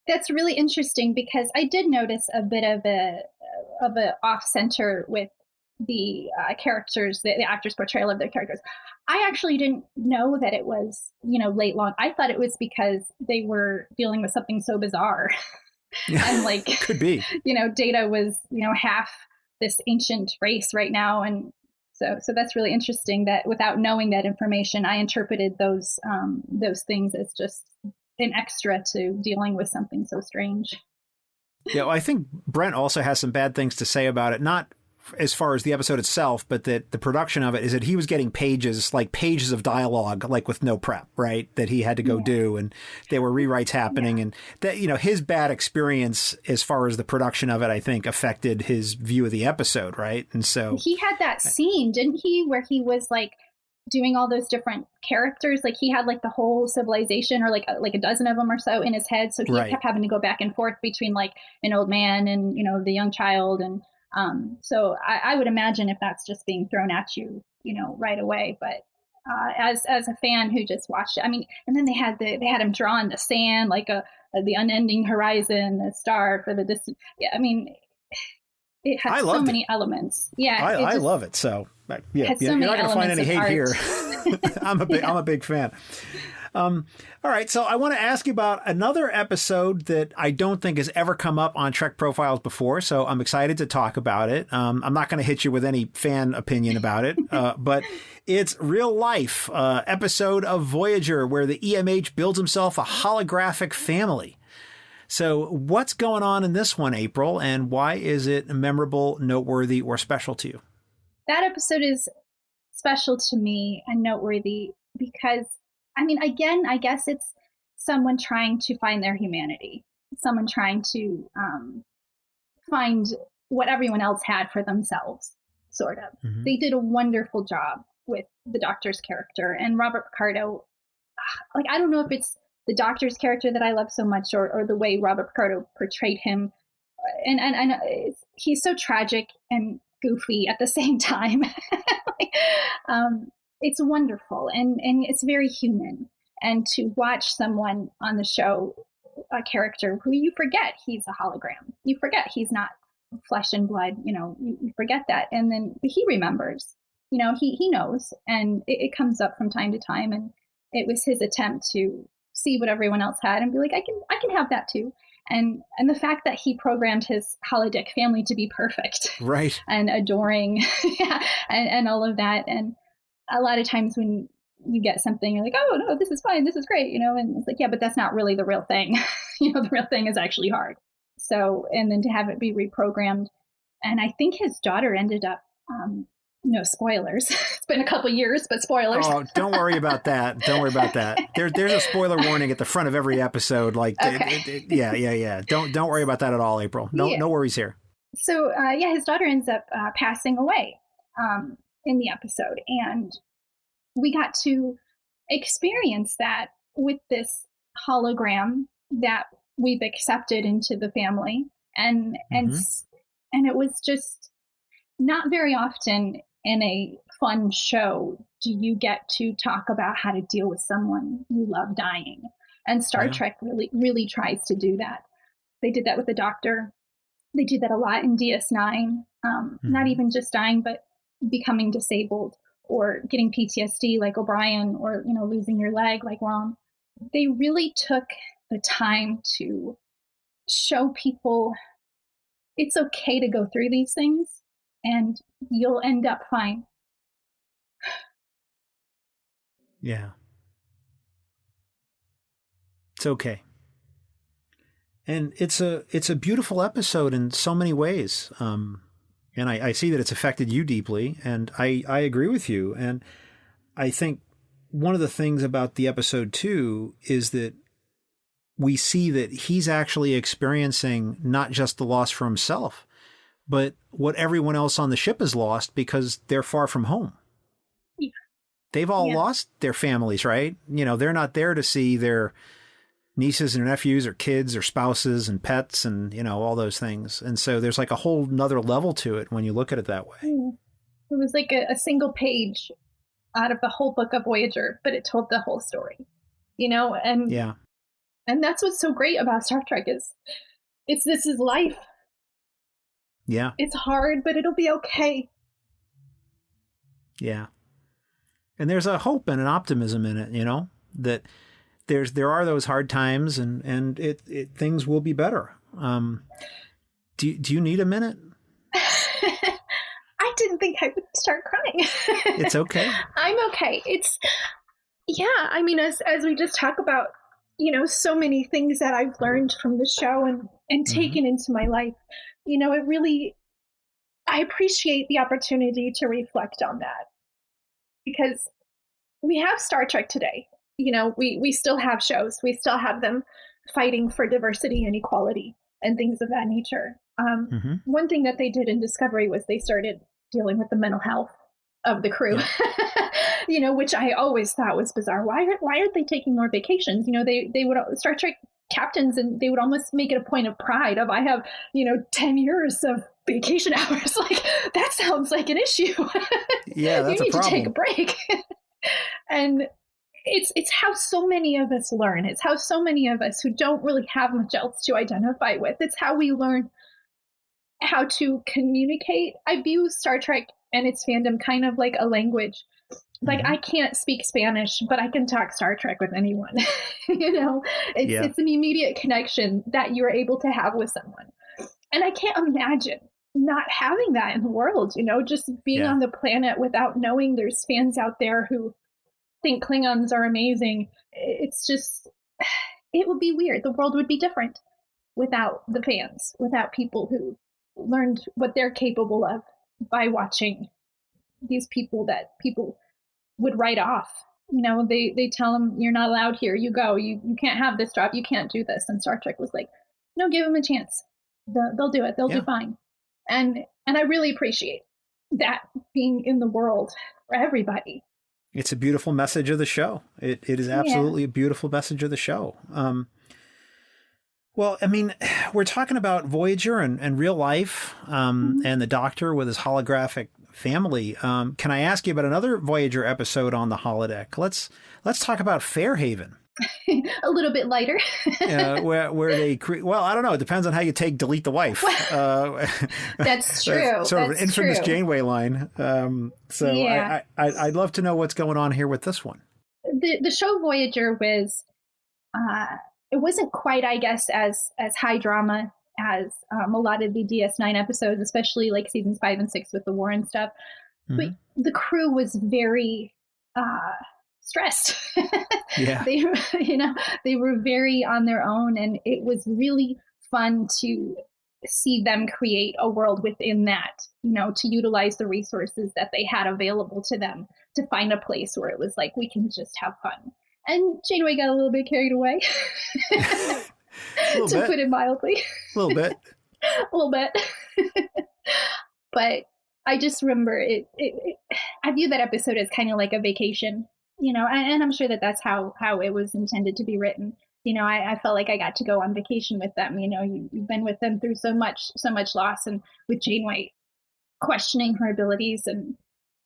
That's really interesting because I did notice a bit of a off center with the characters, the actors' portrayal of their characters. I actually didn't know that it was, late long. I thought it was because they were dealing with something so bizarre. And like, could be, Data was, half this ancient race right now. And so that's really interesting that without knowing that information, I interpreted those things as just an extra to dealing with something so strange. Yeah, well, I think Brent also has some bad things to say about it, not as far as the episode itself, but that the production of it is that he was getting pages of dialogue, like with no prep, right? That he had to go do. And there were rewrites happening and that, his bad experience as far as the production of it, I think affected his view of the episode. Right. And so he had that scene, didn't he? Where he was like doing all those different characters. Like he had like the whole civilization or like a dozen of them or so in his head. So he kept having to go back and forth between like an old man and, the young child. And, so I would imagine if that's just being thrown at you, right away. But as a fan who just watched it, I mean, and then they had him draw in the sand, like the unending horizon, the star for the distant. Yeah, I mean, it had so many elements. Yeah, I love it. So yeah, you're not going to find any hate art here. I'm a big fan. All right. So I want to ask you about another episode that I don't think has ever come up on Trek Profiles before. So I'm excited to talk about it. I'm not going to hit you with any fan opinion about it, but it's real life episode of Voyager where the EMH builds himself a holographic family. So what's going on in this one, April, and why is it memorable, noteworthy, or special to you? That episode is special to me and noteworthy because I mean, again, I guess it's someone trying to find their humanity, someone trying to find what everyone else had for themselves, sort of. Mm-hmm. They did a wonderful job with the Doctor's character and Robert Picardo. Like, I don't know if it's the Doctor's character that I love so much or the way Robert Picardo portrayed him. And he's so tragic and goofy at the same time. It's wonderful and it's very human. And to watch someone on the show, a character who you forget he's a hologram, you forget he's not flesh and blood, you forget that. And then he remembers, he knows, and it comes up from time to time. And it was his attempt to see what everyone else had and be like, I can have that too. And the fact that he programmed his holodeck family to be perfect, right, and adoring, and all of that. And a lot of times when you get something, you're like, oh no, this is fine, this is great, and it's like, yeah, but that's not really the real thing. The real thing is actually hard. So, and then to have it be reprogrammed, and I think his daughter ended up, spoilers. It's been a couple years, but spoilers. Oh, don't worry about that. Don't worry about that. There's a spoiler warning at the front of every episode. Like, okay. Yeah. Don't worry about that at all, April. No worries here. So, his daughter ends up passing away in the episode, and we got to experience that with this hologram that we've accepted into the family, and it was just not very often in a fun show do you get to talk about how to deal with someone you love dying. And Star Trek really tries to do that. They did that with the Doctor. They do that a lot in DS9. Not even just dying, but becoming disabled or getting PTSD like O'Brien, or, losing your leg like Rom. they really took the time to show people it's okay to go through these things and you'll end up fine. Yeah. It's okay. And it's a beautiful episode in so many ways. And I see that it's affected you deeply, and I agree with you. And I think one of the things about the episode too is that we see that he's actually experiencing not just the loss for himself, but what everyone else on the ship has lost because they're far from home. Yeah. They've all lost their families, right? They're not there to see their nieces and nephews or kids or spouses and pets and, all those things. And so there's like a whole nother level to it when you look at it that way. It was like a single page out of the whole book of Voyager, but it told the whole story, and yeah. And that's what's so great about Star Trek is this is life. Yeah. It's hard, but it'll be okay. Yeah. And there's a hope and an optimism in it, that there are those hard times and things will be better. Do you need a minute? I didn't think I would start crying. It's okay. I'm okay. I mean, as we just talk about, so many things that I've learned from the show and taken into my life, it really, I appreciate the opportunity to reflect on that because we have Star Trek today. We still have shows. We still have them fighting for diversity and equality and things of that nature. One thing that they did in Discovery was they started dealing with the mental health of the crew, which I always thought was bizarre. Why aren't they taking more vacations? They would, Star Trek captains, and they would almost make it a point of pride of, I have, 10 years of vacation hours. Like, that sounds like an issue. Yeah, that's you need a problem. to take a break. And it's how so many of us learn. It's how so many of us who don't really have much else to identify with. It's how we learn how to communicate. I view Star Trek and its fandom kind of like a language. Like, I can't speak Spanish, but I can talk Star Trek with anyone. It's an immediate connection that you're able to have with someone. And I can't imagine not having that in the world, just being on the planet without knowing there's fans out there who think Klingons are amazing. It's just, it would be weird. The world would be different without the fans, without people who learned what they're capable of by watching these people that people would write off. They tell them, you're not allowed here. You go. You can't have this job. You can't do this. And Star Trek was like, no, give them a chance. They'll do it. They'll do fine. And I really appreciate that being in the world for everybody. It's a beautiful message of the show. It is absolutely a beautiful message of the show. Well, I mean, we're talking about Voyager and real life, and the Doctor with his holographic family. Can I ask you about another Voyager episode on the holodeck? Let's talk about Fairhaven. A little bit lighter. where they well, I don't know. It depends on how you take delete the wife. That's true. That's sort of an infamous Janeway line. I'd love to know what's going on here with this one. The show Voyager was, it wasn't quite, I guess, as high drama as a lot of the DS9 episodes, especially like seasons 5 and 6 with the war and stuff. But the crew was very stressed. They were very on their own, and it was really fun to see them create a world within that, to utilize the resources that they had available to them to find a place where it was like, we can just have fun. And Janeway got a little bit carried away, to put it mildly. A little bit. A little bit. But I just remember I view that episode as kind of like a vacation, and I'm sure that that's how it was intended to be written. I felt like I got to go on vacation with them. You've been with them through so much loss, and with Janeway questioning her abilities and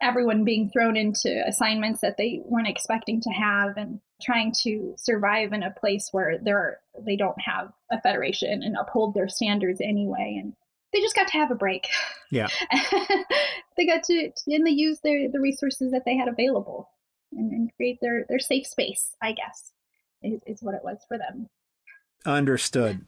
everyone being thrown into assignments that they weren't expecting to have, and trying to survive in a place where they don't have a federation and uphold their standards anyway. And they just got to have a break. Yeah. They got to, and they used the resources that they had available and create their safe space, I guess. is what it was for them. Understood.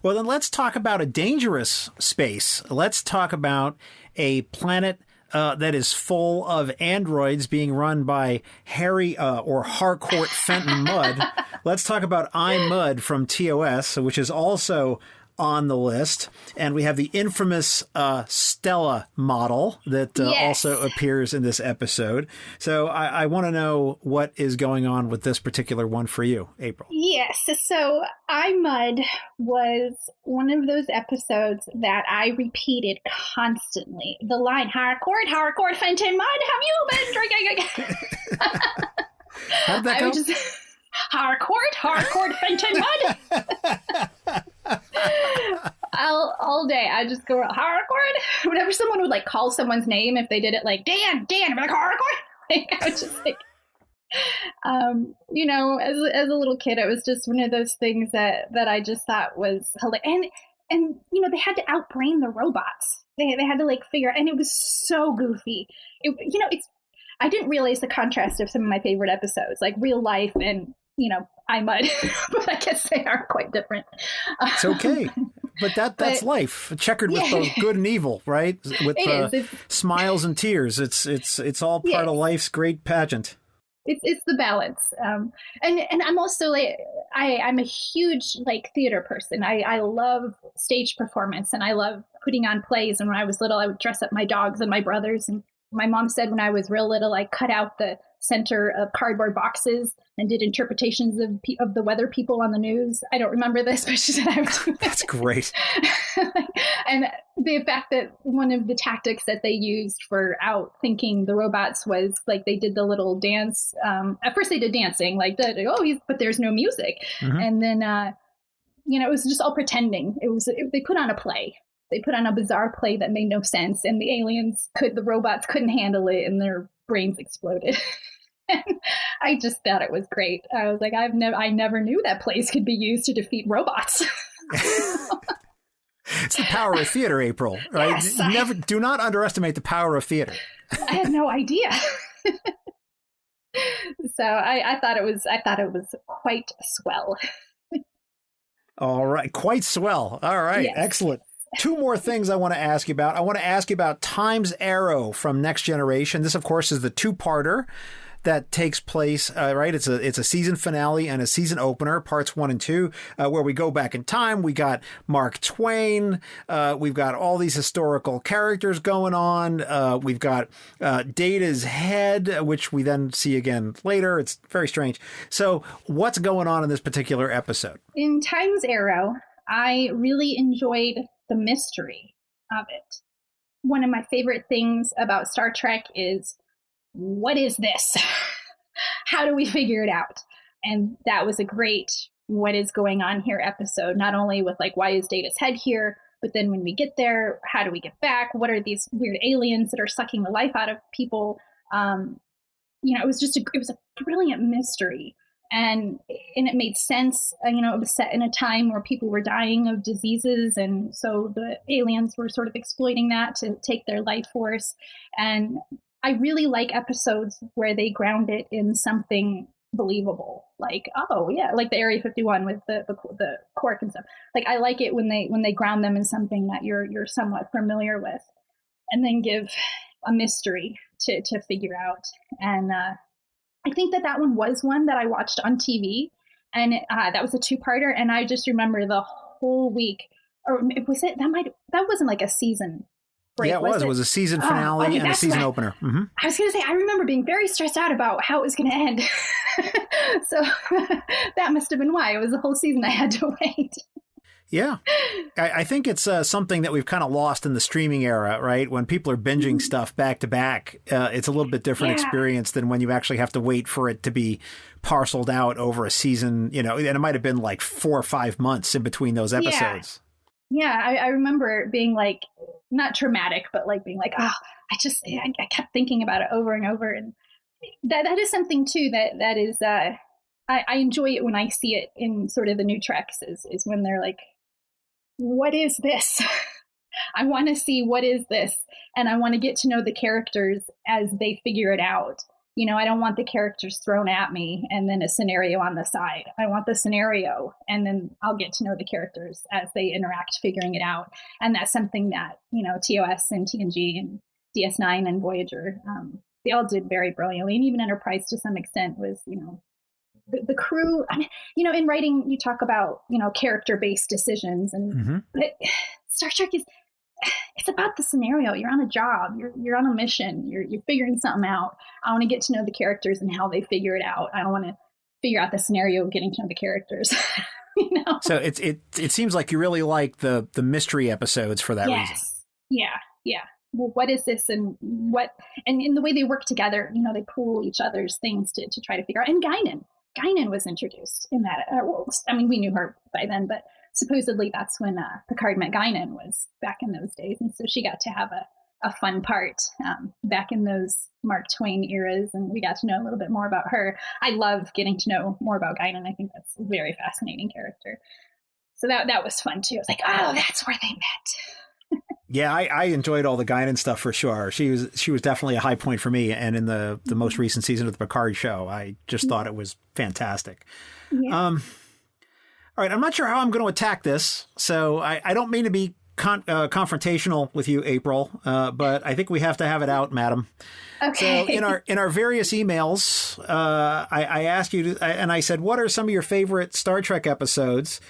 Well, then let's talk about a dangerous space. Let's talk about a planet that is full of androids being run by Harry or Harcourt Fenton Mudd. Let's talk about I, Mudd from TOS, which is also on the list. And we have the infamous Stella model that also appears in this episode. So I want to know what is going on with this particular one for you, April. Yes. So I, Mudd was one of those episodes that I repeated constantly. The line, Harcourt Fenton Mudd, have you been drinking again? How did that go? Harcourt Fenton Mudd. All day I just go Harcourt. Whenever someone would like call someone's name, if they did it like Dan, I'm like Harcourt. Like, I was just like, you know, as a little kid, it was just one of those things that I just thought was hilarious. And you know, they had to outbrain the robots. They had to like figure, and it was so goofy. I didn't realize the contrast of some of my favorite episodes, like real life and, you know, I, Mudd, but I guess they are quite different. It's okay. But that's life, checkered with both good and evil, right? With smiles and tears. It's all part of life's great pageant. It's the balance. And I'm also like, I'm a huge like theater person. I love stage performance and I love putting on plays. And when I was little, I would dress up my dogs and my brothers. And my mom said when I was real little, I cut out the center of cardboard boxes and did interpretations of the weather people on the news. I don't remember this, but she said I would do that. That's great. And the fact that one of the tactics that they used for outthinking the robots was like they did the little dance. At first they did dancing, like, but there's no music. Mm-hmm. And then, you know, it was just all pretending. They put on a play. They put on a bizarre play that made no sense, and the robots couldn't handle it, and their brains exploded. I just thought it was great. I was like, I never knew that plays could be used to defeat robots. It's the power of theater, April. Right? Yes, do not underestimate the power of theater. I had no idea. So I thought it was quite swell. All right, quite swell. All right, yes. Excellent. Two more things I want to ask you about. I want to ask you about Time's Arrow from Next Generation. This, of course, is the two-parter that takes place, right? It's a season finale and a season opener, parts 1 and 2, where we go back in time. We got Mark Twain. We've got all these historical characters going on. We've got Data's head, which we then see again later. It's very strange. So what's going on in this particular episode? In Time's Arrow, I really enjoyed the mystery of it. One of my favorite things about Star Trek is, what is this? How do we figure it out? And that was a great what is going on here episode, not only with like, why is Data's head here, but then when we get there, how do we get back? What are these weird aliens that are sucking the life out of people? You know, it was a brilliant mystery. And it made sense. You know, it was set in a time where people were dying of diseases. And so the aliens were sort of exploiting that to take their life force. And I really like episodes where they ground it in something believable. Like, oh, yeah, like the Area 51 with the Quark and stuff. Like, I like it when they ground them in something that you're somewhat familiar with. And then give a mystery to figure out. And I think that one was one that I watched on TV, and that was a two-parter. And I just remember the whole week, or was it that wasn't like a season break? Yeah, it was a season finale and a season opener. Mm-hmm. I was going to say, I remember being very stressed out about how it was going to end. So that must have been why. It was a whole season I had to wait. Yeah. I think it's something that we've kind of lost in the streaming era, right? When people are binging stuff back to back, it's a little bit different experience than when you actually have to wait for it to be parceled out over a season, you know, and it might have been like 4 or 5 months in between those episodes. Yeah. I remember being like, not traumatic, but like being like, oh, I kept thinking about it over and over. And that is something too, that is, I enjoy it when I see it in sort of the new Treks is when they're like, what is this? I want to see what is this. And I want to get to know the characters as they figure it out. I don't want the characters thrown at me and then a scenario on the side. I want the scenario, and then I'll get to know the characters as they interact, figuring it out. And that's something that, TOS and TNG and DS9 and Voyager, they all did very brilliantly. And even Enterprise to some extent was, the crew. I mean, in writing, you talk about, character-based decisions. And but Star Trek it's about the scenario. You're on a job. You're on a mission. You're figuring something out. I want to get to know the characters and how they figure it out. I don't want to figure out the scenario of getting to know the characters. So it seems like you really like the mystery episodes for that reason. Yeah. Well, what is this, and in the way they work together, they pull each other's things to try to figure out. And Guinan was introduced in that. We knew her by then, but supposedly that's when Picard met Guinan, was back in those days. And so she got to have a fun part back in those Mark Twain eras, and we got to know a little bit more about her. I love getting to know more about Guinan. I think that's a very fascinating character. So that was fun too. I was like, oh, that's where they met. Yeah, I enjoyed all the Guinan stuff for sure. She was definitely a high point for me. And in the most recent season of the Picard show, I just thought it was fantastic. Yeah. All right, I'm not sure how I'm going to attack this, so I don't mean to be confrontational with you, April, but I think we have to have it out, madam. Okay. So in our various emails, I asked you to, and I said, what are some of your favorite Star Trek episodes?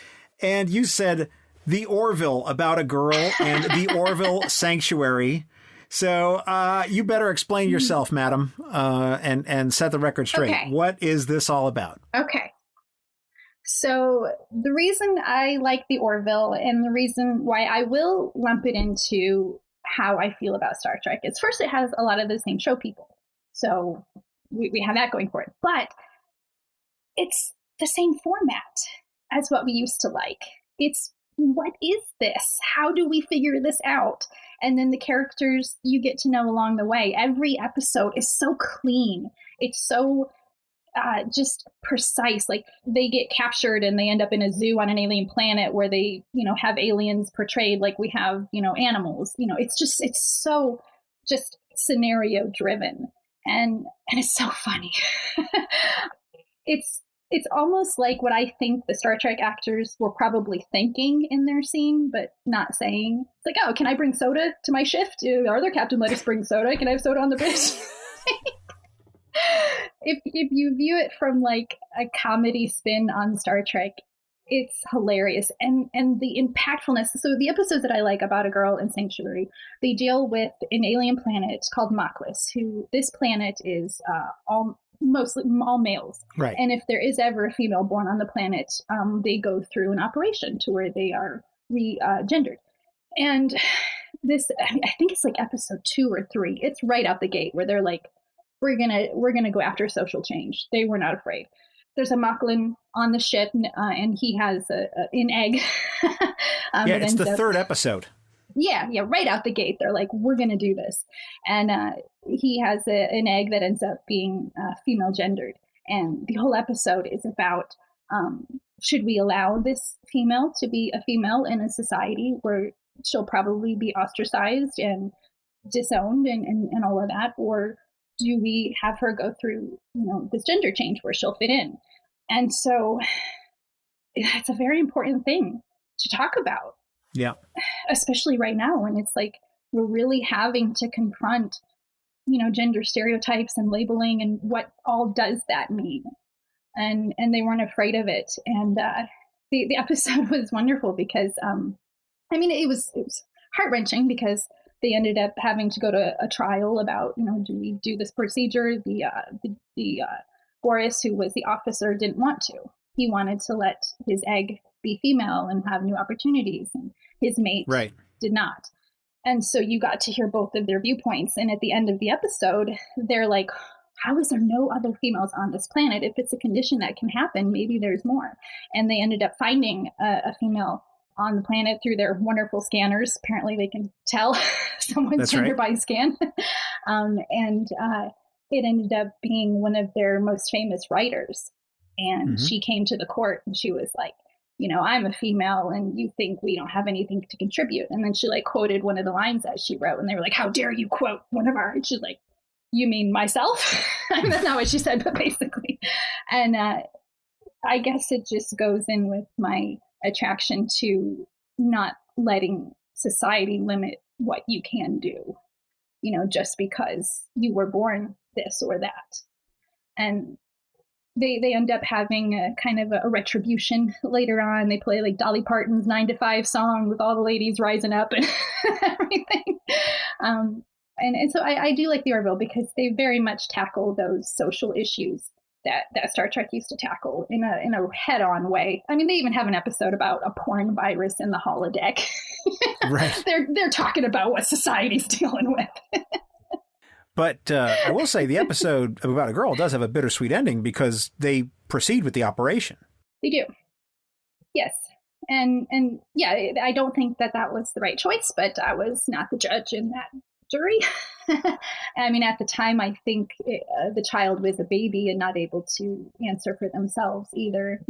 And you said The Orville, about a girl, and The Orville Sanctuary. So you better explain yourself, madam, and set the record straight. Okay. What is this all about? Okay. So the reason I like The Orville, and the reason why I will lump it into how I feel about Star Trek, is first, it has a lot of the same show people. So we have that going for it. But it's the same format as what we used to like. It's, what is this? How do we figure this out? And then the characters you get to know along the way. Every episode is so clean. It's so just precise. Like, they get captured and they end up in a zoo on an alien planet where they, have aliens portrayed like we have, animals. It's so just scenario driven, and it's so funny. It's almost like what I think the Star Trek actors were probably thinking in their scene, but not saying. It's like, oh, can I bring soda to my shift? Our other captain let us bring soda. Can I have soda on the bridge? If you view it from like a comedy spin on Star Trek, it's hilarious. And the impactfulness. So the episodes that I like, About a Girl and Sanctuary, they deal with an alien planet called Moklis, who this planet is mostly all males. Right. And if there is ever a female born on the planet, they go through an operation to where they are gendered. And this, I think it's like episode 2 or 3. It's right out the gate where they're like, we're gonna go after social change. They were not afraid. There's a Moclan on the ship, and he has an egg. It's the third episode. Yeah, right out the gate. They're like, we're going to do this. And he has an egg that ends up being female gendered. And the whole episode is about, should we allow this female to be a female in a society where she'll probably be ostracized and disowned and all of that? Or do we have her go through, this gender change where she'll fit in? And so it's a very important thing to talk about. Yeah. Especially right now when it's like we're really having to confront, gender stereotypes and labeling and what all does that mean. And they weren't afraid of it. And the episode was wonderful because, it was heart-wrenching because they ended up having to go to a trial about, do we do this procedure? The Boris, who was the officer, didn't want to. He wanted to let his egg be female and have new opportunities, and his mate did not. And so you got to hear both of their viewpoints. And at the end of the episode, they're like, how is there no other females on this planet? If it's a condition that can happen, maybe there's more. And they ended up finding a female on the planet through their wonderful scanners. Apparently they can tell someone's gender by scan. And it ended up being one of their most famous writers. And she came to the court and she was like, I'm a female and you think we don't have anything to contribute. And then she quoted one of the lines that she wrote, and they were like, how dare you quote one of our, and she's like, you mean myself? I mean, that's not what she said, but basically. And I guess it just goes in with my attraction to not letting society limit what you can do, just because you were born this or that. And they end up having a kind of a retribution later on. They play like Dolly Parton's 9 to 5 song with all the ladies rising up and everything. And so I do like the Orville because they very much tackle those social issues that Star Trek used to tackle in a head-on way. I mean, they even have an episode about a porn virus in the holodeck. Right. They're talking about what society's dealing with. But I will say the episode about a girl does have a bittersweet ending because they proceed with the operation. They do. Yes. And yeah, I don't think that was the right choice, but I was not the judge in that jury. I mean, at the time, I think the child was a baby and not able to answer for themselves either.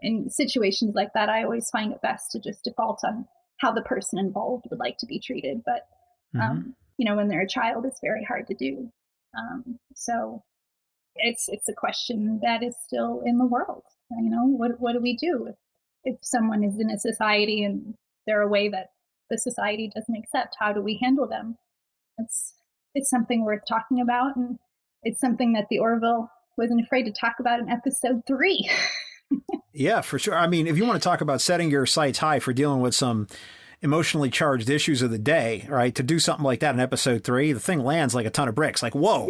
In situations like that, I always find it best to just default on how the person involved would like to be treated. But when they're a child, it's very hard to do. So it's a question that is still in the world. What do we do if someone is in a society and they're a way that the society doesn't accept? How do we handle them? It's something worth talking about, and it's something that the Orville wasn't afraid to talk about in episode 3. Yeah, for sure. I mean, if you want to talk about setting your sights high for dealing with some emotionally charged issues of the day, right? To do something like that in episode 3, the thing lands like a ton of bricks. Like, whoa,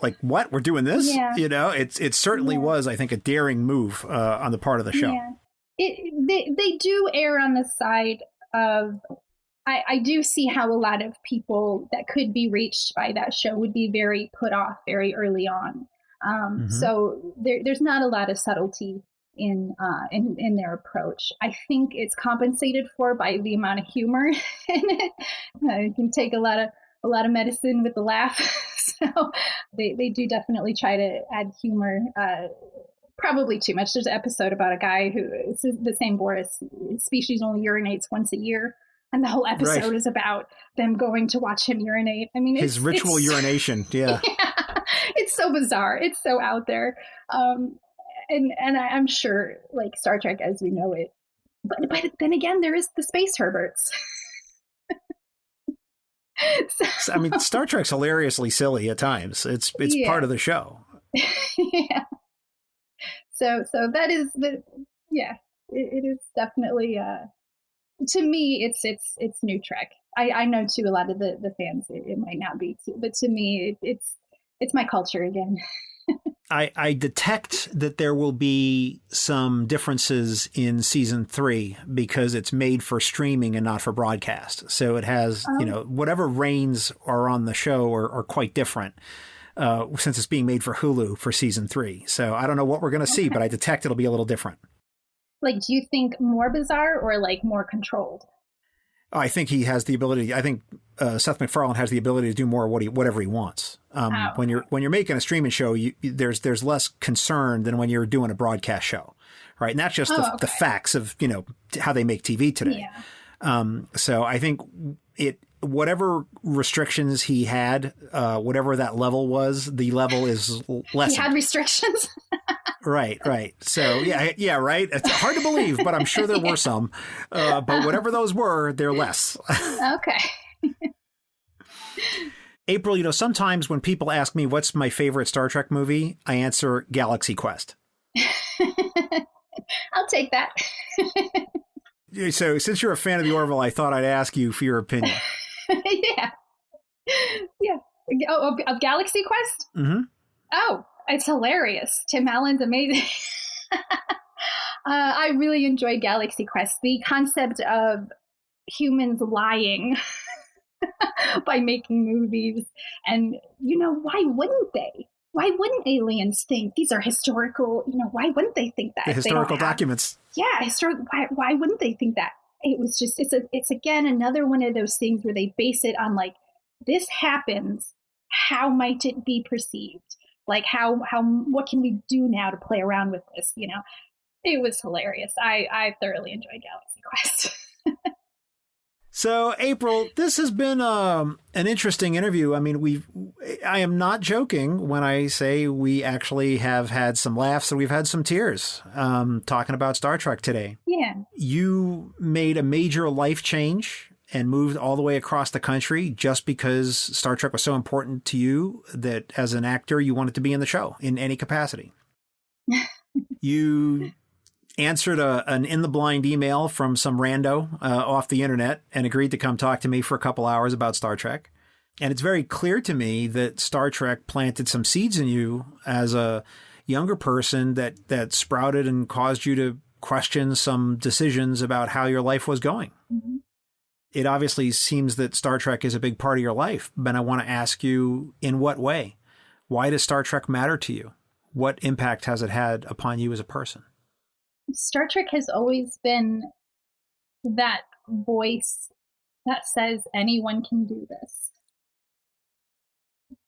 like what? We're doing this? Yeah. It certainly was, I think, a daring move on the part of the show. Yeah. They do err on the side of, I do see how a lot of people that could be reached by that show would be very put off very early on. So there's not a lot of subtlety in their approach. I think it's compensated for by the amount of humor in it. You can take a lot of medicine with the laugh. So they do definitely try to add humor. Probably too much. There's an episode about a guy who is the same Boris species only urinates once a year. And the whole episode is about them going to watch him urinate. I mean, his ritual urination. Yeah. It's so bizarre. It's so out there. And I'm sure, like, Star Trek as we know it. But then again, there is the space Herberts. I mean, Star Trek's hilariously silly at times. It's part of the show. Yeah. So that is it is definitely to me it's new Trek. I know to a lot of the fans it might not be too, but to me it's my culture again. I detect that there will be some differences in season 3 because it's made for streaming and not for broadcast. So it has, whatever reins are on the show are quite different since it's being made for Hulu for season 3. So I don't know what we're going to see, but I detect it'll be a little different. Like, do you think more bizarre or like more controlled? I think he has the ability. I think Seth MacFarlane has the ability to do more whatever he wants. When you're making a streaming show, there's less concern than when you're doing a broadcast show, right? And that's just the facts of how they make TV today. Yeah. So I think whatever restrictions he had, whatever that level was, the level is less. He had restrictions. Right. So yeah, right. It's hard to believe, but I'm sure there were some. But whatever those were, they're less. Okay. April, sometimes when people ask me what's my favorite Star Trek movie, I answer Galaxy Quest. I'll take that. So since you're a fan of the Orville, I thought I'd ask you for your opinion. Yeah. Oh, of Galaxy Quest? Mm-hmm. Oh, it's hilarious. Tim Allen's amazing. I really enjoyed Galaxy Quest. The concept of humans lying by making movies. And, why wouldn't they? Why wouldn't aliens think these are historical? Why wouldn't they think that? The historical documents. Yeah, why wouldn't they think that? It was just, it's again, another one of those things where they base it on like, this happens, how might it be perceived? Like what can we do now to play around with this? It was hilarious. I thoroughly enjoyed Galaxy Quest. So, April, this has been an interesting interview. I mean, I am not joking when I say we actually have had some laughs and we've had some tears talking about Star Trek today. Yeah. You made a major life change and moved all the way across the country just because Star Trek was so important to you that as an actor, you wanted to be in the show in any capacity. You answered an in the blind email from some rando off the internet and agreed to come talk to me for a couple hours about Star Trek. And it's very clear to me that Star Trek planted some seeds in you as a younger person that sprouted and caused you to question some decisions about how your life was going. Mm-hmm. It obviously seems that Star Trek is a big part of your life, but I want to ask you, in what way? Why does Star Trek matter to you? What impact has it had upon you as a person? Star Trek has always been that voice that says anyone can do this.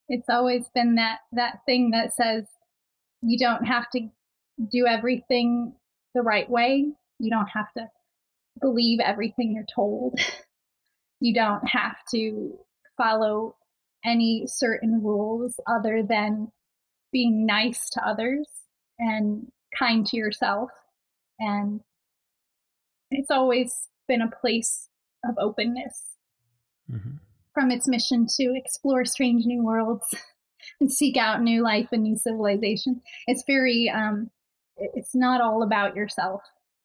It's always been that thing that says you don't have to do everything the right way. You don't have to believe everything you're told. You don't have to follow any certain rules other than being nice to others and kind to yourself. And it's always been a place of openness. Mm-hmm. From its mission to explore strange new worlds and seek out new life and new civilization. It's very, it's not all about yourself.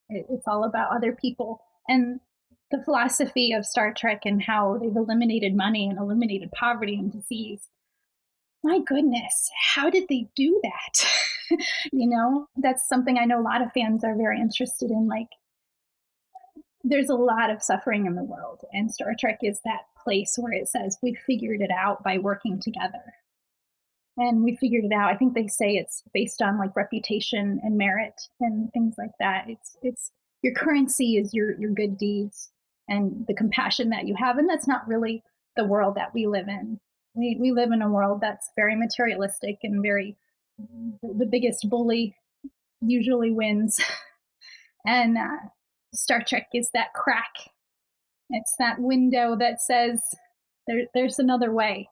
It's all about other people. And the philosophy of Star Trek and how they've eliminated money and eliminated poverty and disease. My goodness, how did they do that? You know, that's something I know a lot of fans are very interested in. Like, there's a lot of suffering in the world, and Star Trek is that place where it says we figured it out by working together. And we figured it out. I think they say it's based on like reputation and merit and things like that. It's your currency is your good deeds and the compassion that you have. And that's not really the world that we live in. We live in a world that's very materialistic and very, the biggest bully usually wins. And Star Trek is that crack. It's that window that says there's another way.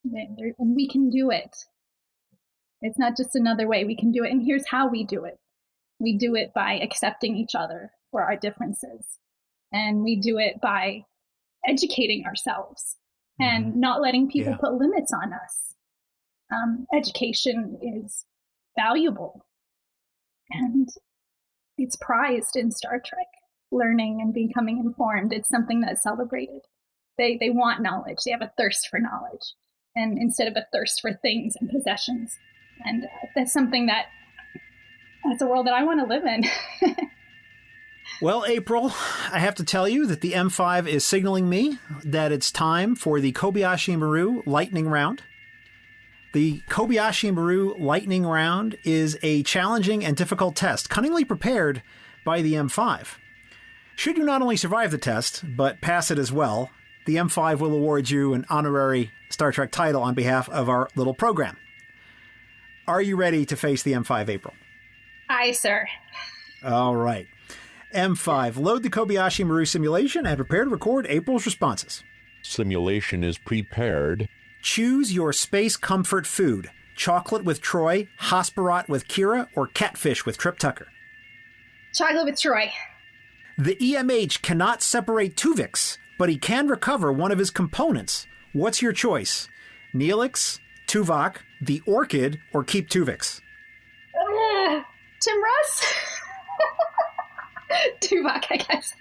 And we can do it. It's not just another way. We can do it. And here's how we do it. We do it by accepting each other for our differences. And we do it by educating ourselves and not letting people put limits on us. Education is valuable and it's prized in Star Trek. Learning and becoming informed, it's something that's celebrated. They want knowledge. They have a thirst for knowledge, and instead of a thirst for things and possessions. And that's something that's a world that I want to live in. Well, April, I have to tell you that the M5 is signaling me that it's time for the Kobayashi Maru lightning round. The Kobayashi Maru lightning round is a challenging and difficult test, cunningly prepared by the M5. Should you not only survive the test, but pass it as well, the M5 will award you an honorary Star Trek title on behalf of our little program. Are you ready to face the M5, April? Aye, sir. All right. M5, load the Kobayashi Maru simulation and prepare to record April's responses. Simulation is prepared. Choose your space comfort food. Chocolate with Troy, Hosperot with Kira, or catfish with Trip Tucker. Chocolate with Troy. The EMH cannot separate Tuvix, but he can recover one of his components. What's your choice? Neelix, Tuvok, the Orchid, or keep Tuvix? Tim Russ? Tuvok, I guess.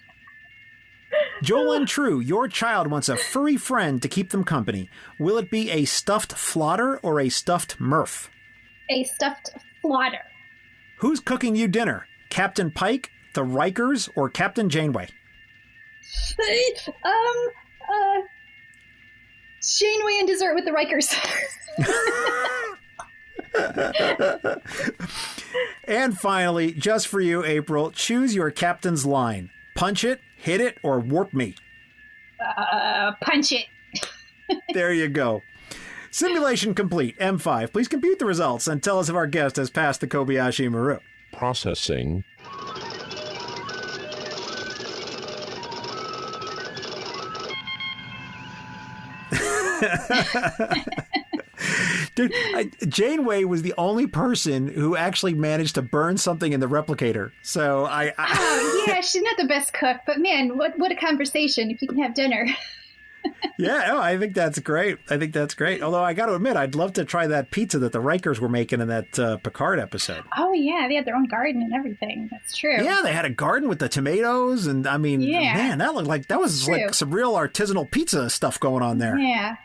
Jolyn True, your child wants a furry friend to keep them company. Will it be a stuffed Flodder or a stuffed Murph? A stuffed Flodder. Who's cooking you dinner? Captain Pike, the Rikers, or Captain Janeway? Janeway and dessert with the Rikers. And finally, just for you, April, choose your captain's line. Punch it, hit it, or warp me. Punch it. There you go. Simulation complete. M5, please compute the results and tell us if our guest has passed the Kobayashi Maru. Processing. Dude, Janeway was the only person who actually managed to burn something in the replicator. So Oh, yeah, she's not the best cook, but man, what a conversation if you can have dinner. Yeah, no, I think that's great. Although I got to admit, I'd love to try that pizza that the Rikers were making in that Picard episode. Oh, yeah, they had their own garden and everything. That's true. Yeah, they had a garden with the tomatoes. And I mean, man, that looked like that was like some real artisanal pizza stuff going on there. Yeah.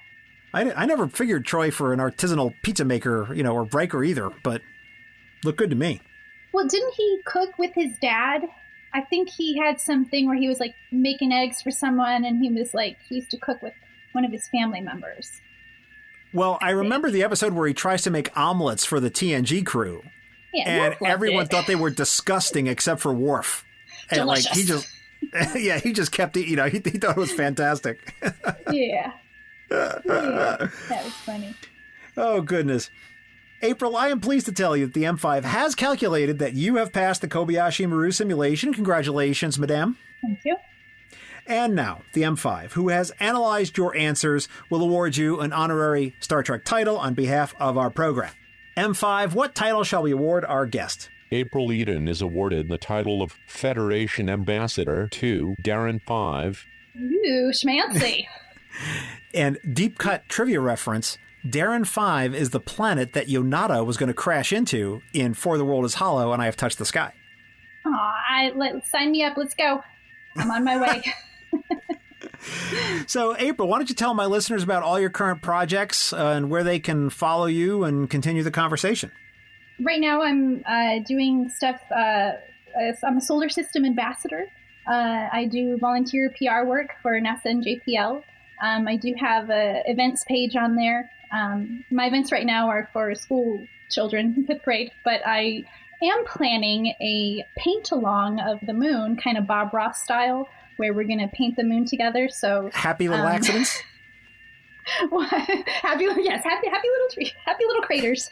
I never figured Troy for an artisanal pizza maker, or Riker either, but looked good to me. Well, didn't he cook with his dad? I think he had something where he was like making eggs for someone, and he used to cook with one of his family members. Well, I remember the episode where he tries to make omelets for the TNG crew. Yeah, and everyone thought they were disgusting except for Worf. And Delicious. he just kept eating, he thought it was fantastic. Yeah. That was funny. Oh, goodness. April, I am pleased to tell you that the M5 has calculated that you have passed the Kobayashi Maru simulation. Congratulations, madame. Thank you. And now, the M5, who has analyzed your answers, will award you an honorary Star Trek title on behalf of our program. M5, what title shall we award our guest? April Eden is awarded the title of Federation Ambassador to Darren 5. Ooh, schmancy. And deep cut trivia reference, Darren 5 is the planet that Yonata was going to crash into in For the World is Hollow and I Have Touched the Sky. Sign me up. Let's go. I'm on my way. So, April, why don't you tell my listeners about all your current projects and where they can follow you and continue the conversation? Right now, I'm doing stuff. I'm a solar system ambassador. I do volunteer PR work for NASA and JPL. I do have a events page on there. My events right now are for school children, 5th grade, but I am planning a paint-along of the moon, kind of Bob Ross style, where we're going to paint the moon together. So happy little accidents? happy little craters.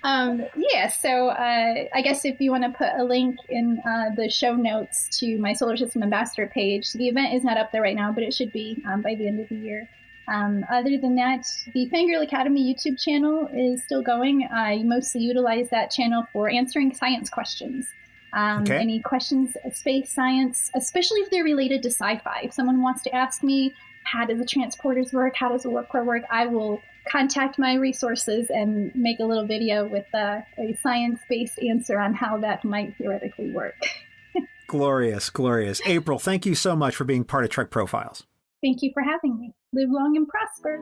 So I guess if you want to put a link in the show notes to my Solar System Ambassador page, the event is not up there right now, but it should be by the end of the year. Other than that, the Fangirl Academy YouTube channel is still going. I mostly utilize that channel for answering science questions. Any questions, space science, especially if they're related to sci-fi. If someone wants to ask me, how do the transporters work? How does the warp core work? I will contact my resources and make a little video with a science-based answer on how that might theoretically work. Glorious, glorious. April, thank you so much for being part of Trek Profiles. Thank you for having me. Live long and prosper.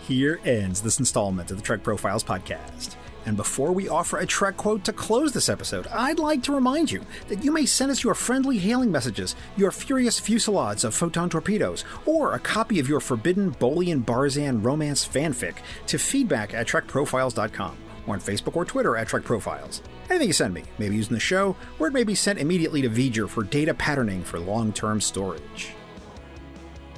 Here ends this installment of the Trek Profiles podcast. And before we offer a Trek quote to close this episode, I'd like to remind you that you may send us your friendly hailing messages, your furious fusillades of photon torpedoes, or a copy of your forbidden Bolian Barzan romance fanfic to feedback@trekprofiles.com, or on Facebook or Twitter @TrekProfiles. Anything you send me may be used in the show, or it may be sent immediately to V'ger for data patterning for long-term storage.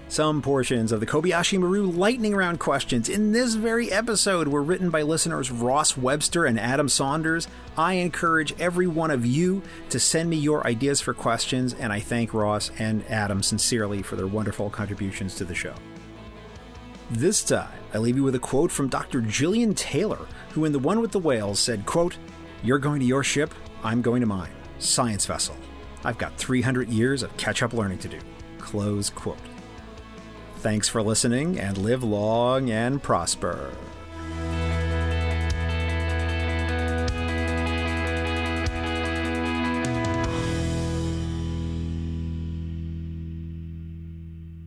Some portions of the Kobayashi Maru lightning round questions in this very episode were written by listeners Ross Webster and Adam Saunders. I encourage every one of you to send me your ideas for questions, and I thank Ross and Adam sincerely for their wonderful contributions to the show. This time, I leave you with a quote from Dr. Gillian Taylor, who in The One with the Whales said, quote, "You're going to your ship, I'm going to mine. Science vessel. I've got 300 years of catch-up learning to do." Close quote. Thanks for listening, and live long and prosper.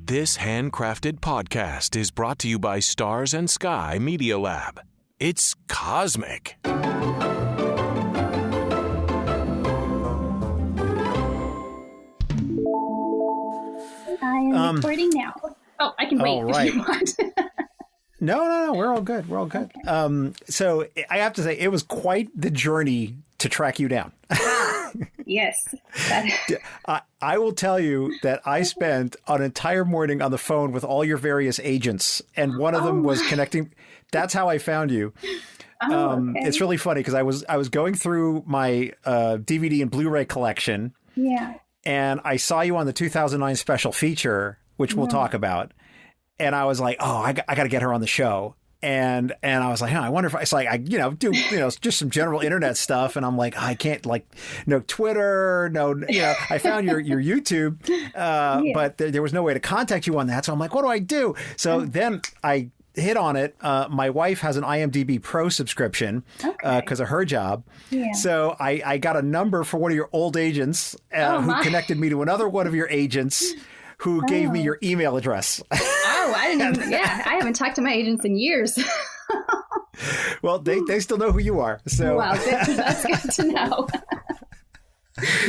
This handcrafted podcast is brought to you by Stars and Sky Media Lab. It's cosmic. I am recording now. Oh, I can wait if you want. No, we're all good. We're all good. Okay. So I have to say, it was quite the journey to track you down. Yes. I will tell you that I spent an entire morning on the phone with all your various agents, and one of them was connecting. That's how I found you. Okay. It's really funny because I was going through my DVD and Blu-ray collection. Yeah. And I saw you on the 2009 special feature, which we'll talk about. And I was like, oh, I got to get her on the show. And I was like, I wonder if it's like, I do, just some general internet stuff. And I'm like, I can't no Twitter, I found your YouTube, but there was no way to contact you on that. So I'm like, what do I do? So then I hit on it. My wife has an IMDb Pro subscription because of her job. Yeah. So I got a number for one of your old agents who connected me to another one of your agents who gave me your email address. Oh, I didn't even, I haven't talked to my agents in years. Well, they still know who you are. So wow, that's good to know.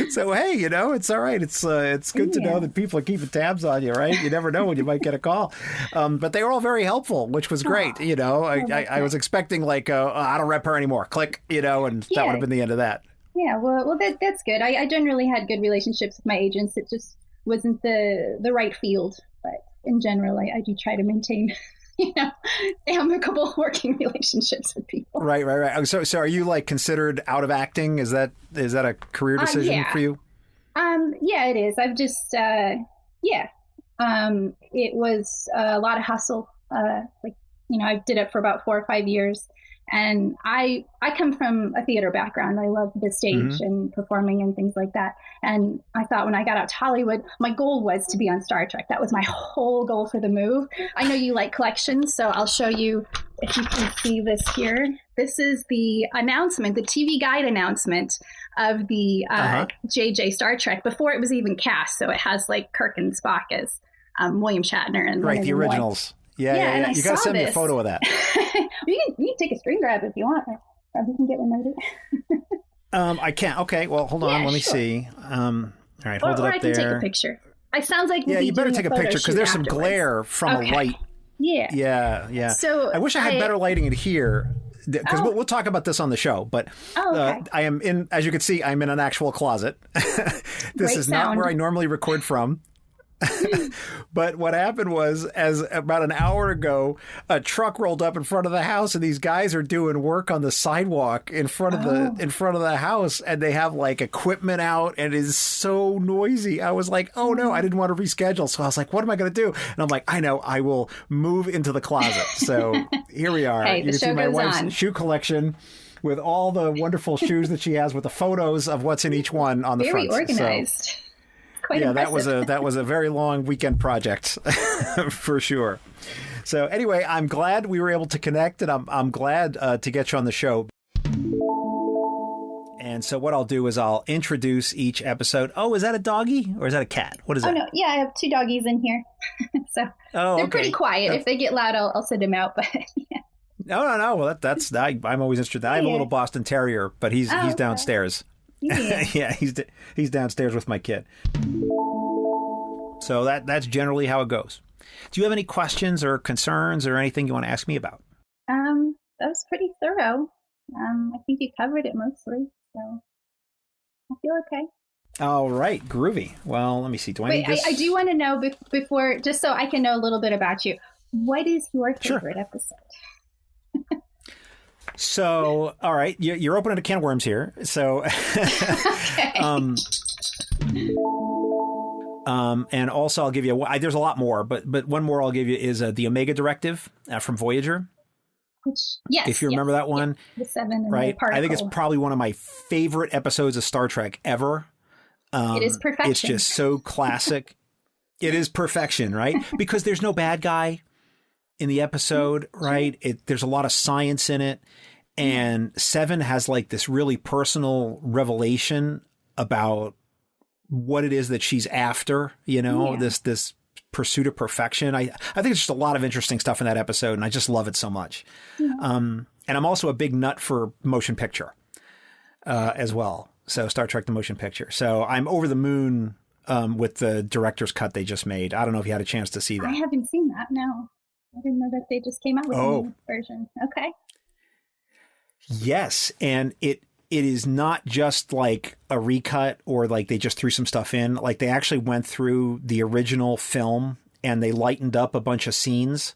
So, hey, it's all right. It's good to know that people are keeping tabs on you, right? You never know when you might get a call. But they were all very helpful, which was great. I was expecting I don't rep her anymore. Click, and that would have been the end of that. Yeah, well, that's good. I generally had good relationships with my agents. It just wasn't the right field. But in general, I do try to maintain amicable working relationships with people. Right. So are you considered out of acting? Is that a career decision for you? Yeah, it is. I've just, it was a lot of hustle. I did it for about 4 or 5 years. And I come from a theater background. I love the stage and performing and things like that. And I thought when I got out to Hollywood, my goal was to be on Star Trek. That was my whole goal for the move. I know you like collections, so I'll show you if you can see this here. This is the announcement, the TV guide announcement of the JJ Star Trek before it was even cast. So it has Kirk and Spock as William Shatner and the originals. Yeah. You got to send me a photo of that. You can take a screen grab if you want. Or we can get one later. I can't. Okay. Well, hold on. Let me see. All right. Hold it up there. Or I can take a picture. It sounds like you better take a picture because there's some glare from a light. Yeah. So I wish I had better lighting in here because we'll talk about this on the show. But I am in, as you can see, I'm in an actual closet. This is not where I normally record from. But what happened was, as about an hour ago, a truck rolled up in front of the house, and these guys are doing work on the sidewalk in front of the house, and they have equipment out, and it is so noisy. I was like, oh no, I didn't want to reschedule, so I was like, what am I going to do? And I'm like, I know, I will move into the closet. So here we are. Hey, you can see my wife's shoe collection with all the wonderful shoes that she has, with the photos of what's in each one on the front. Very organized. So, that was a very long weekend project for sure. So anyway, I'm glad we were able to connect, and I'm glad to get you on the show. And so what I'll do is I'll introduce each episode. Oh, is that a doggy or is that a cat? What is that? Oh, no. Yeah, I have 2 doggies in here. So they're pretty quiet. If they get loud, I'll send them out. But yeah. No. Well, that's I'm always interested. I have a little Boston Terrier, but he's downstairs. Yeah, he's downstairs with my kid. So that's generally how it goes. Do you have any questions or concerns or anything you want to ask me about? That was pretty thorough. I think you covered it mostly, so I feel okay. All right, groovy. Well, let me see. I do want to know before, just so I can know a little bit about you. What is your favorite episode? So, all right, you're opening a can of worms here. So, and also I'll give you there's a lot more, but one more I'll give you is the Omega Directive from Voyager. If you remember that one, the 7 and right? The particle. I think it's probably one of my favorite episodes of Star Trek ever. It is perfection. It's just so classic. It is perfection, right? Because there's no bad guy in the episode, right? There's a lot of science in it. And 7 has this really personal revelation about what it is that she's after, this pursuit of perfection. I think it's just a lot of interesting stuff in that episode, and I just love it so much. Yeah. And I'm also a big nut for motion picture as well. So Star Trek, the motion picture. So I'm over the moon with the director's cut they just made. I don't know if you had a chance to see that. I haven't seen that, no. I didn't know that they just came out with a new version. Okay. Yes, and it is not just like a recut or like they just threw some stuff in. Like they actually went through the original film and they lightened up a bunch of scenes.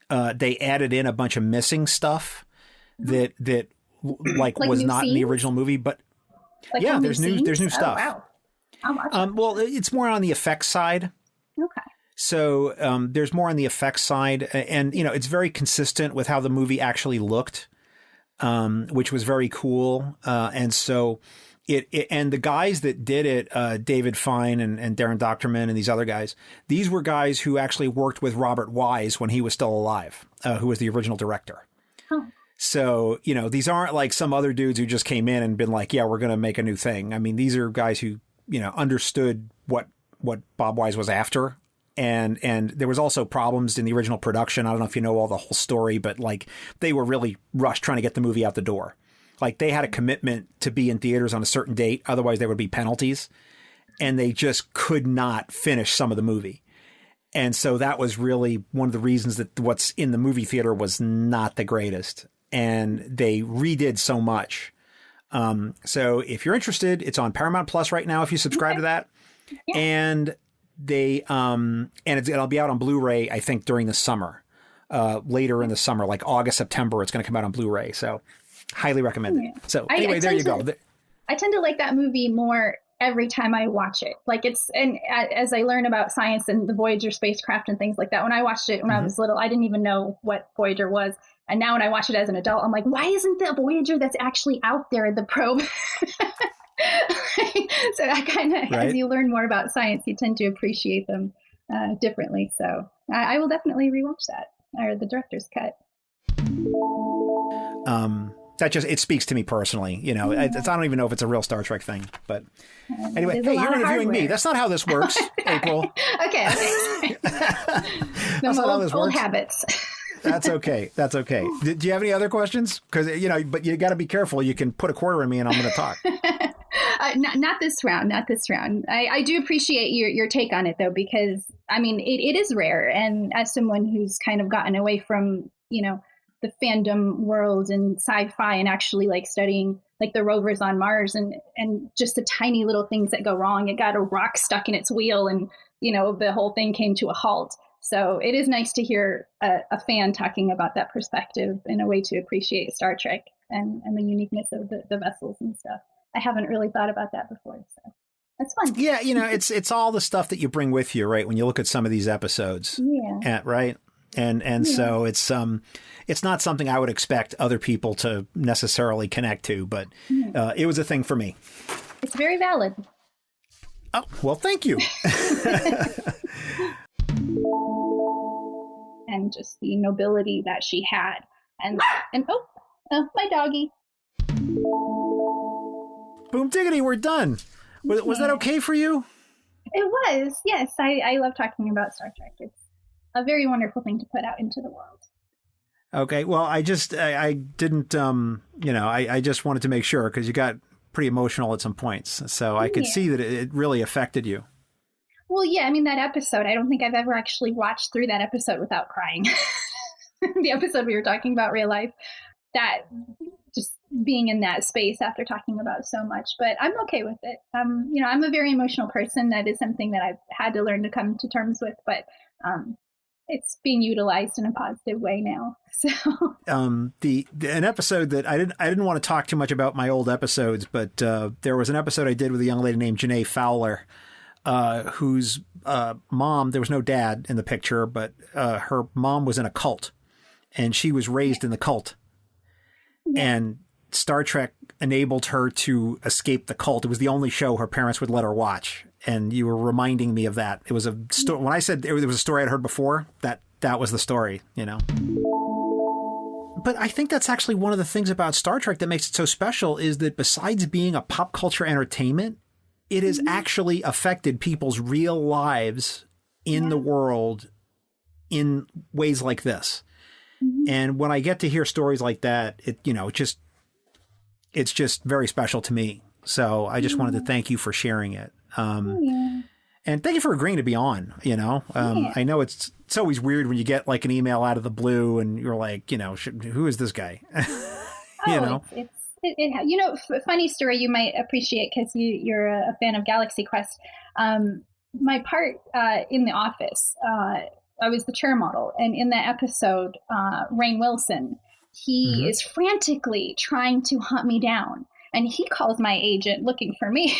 They added in a bunch of missing stuff that like was not in the original movie, but like yeah, there's new stuff. Wow. I'll watch it. Well, it's more on the effects side. Okay. So there's more on the effects side, and it's very consistent with how the movie actually looked, which was very cool. And so it and the guys that did it, David Fine and Darren Doctorman and these other guys, these were guys who actually worked with Robert Wise when he was still alive, who was the original director. Oh. So, these aren't like some other dudes who just came in and been like, yeah, we're going to make a new thing. I mean, these are guys who, understood what Bob Wise was after. And there was also problems in the original production. I don't know if you know all the whole story, but like they were really rushed trying to get the movie out the door. Like they had a commitment to be in theaters on a certain date. Otherwise there would be penalties, and they just could not finish some of the movie. And so that was really one of the reasons that what's in the movie theater was not the greatest. And they redid so much. So if you're interested, it's on Paramount Plus right now if you subscribe to that. Yeah. And they it'll be out on Blu-ray, I think, during the summer, later in the summer, like August, September. It's going to come out on Blu-ray. So highly recommended. Yeah. So anyway, there you go. I tend to like that movie more every time I watch it. Like and as I learn about science and the Voyager spacecraft and things like that, when I watched it when I was little, I didn't even know what Voyager was. And now when I watch it as an adult, I'm like, why isn't the Voyager that's actually out there, the probe? So I kind of, as you learn more about science, you tend to appreciate them differently. So I will definitely rewatch that, or the director's cut. It speaks to me personally. I don't even know if it's a real Star Trek thing, but anyway, hey, you're interviewing me. That's not how this works, April. Okay. That's old habits. That's okay. Do you have any other questions? Because, but you got to be careful. You can put a quarter in me and I'm going to talk. Not this round. I do appreciate your take on it, though, because, I mean, it is rare. And as someone who's kind of gotten away from, the fandom world and sci-fi and actually like studying like the rovers on Mars and just the tiny little things that go wrong. It got a rock stuck in its wheel and, the whole thing came to a halt. So it is nice to hear a fan talking about that perspective in a way to appreciate Star Trek and the uniqueness of the vessels and stuff. I haven't really thought about that before, so that's fun. Yeah, it's all the stuff that you bring with you, right? When you look at some of these episodes, right? And so it's not something I would expect other people to necessarily connect to, but it was a thing for me. It's very valid. Oh, well, thank you. And just the nobility that she had. And my doggy. Boom diggity, we're done. Was that okay for you? It was, yes. I love talking about Star Trek. It's a very wonderful thing to put out into the world. Okay, well, I didn't, I just wanted to make sure because you got pretty emotional at some points. So I could see that it really affected you. Well, yeah, I mean, that episode, I don't think I've ever actually watched through that episode without crying. The episode we were talking about, real life, that just being in that space after talking about so much, but I'm okay with it. I'm a very emotional person. That is something that I've had to learn to come to terms with, but it's being utilized in a positive way now. So an episode that I didn't want to talk too much about my old episodes, but there was an episode I did with a young lady named Janae Fowler, whose mom, there was no dad in the picture, but her mom was in a cult and she was raised in the cult. And Star Trek enabled her to escape the cult. It was the only show her parents would let her watch. And you were reminding me of that. It was a story. When I said it was a story I'd heard before, that was the story, But I think that's actually one of the things about Star Trek that makes it so special is that besides being a pop culture entertainment, it has actually affected people's real lives in the world in ways like this. And when I get to hear stories like that, it's just very special to me. So I just wanted to thank you for sharing it. And thank you for agreeing to be on, I know it's always weird when you get like an email out of the blue and you're like, who is this guy? Funny story you might appreciate because you're a fan of Galaxy Quest. My part in The Office, I was the chair model, and in that episode, Rainn Wilson, he is frantically trying to hunt me down, and he calls my agent looking for me.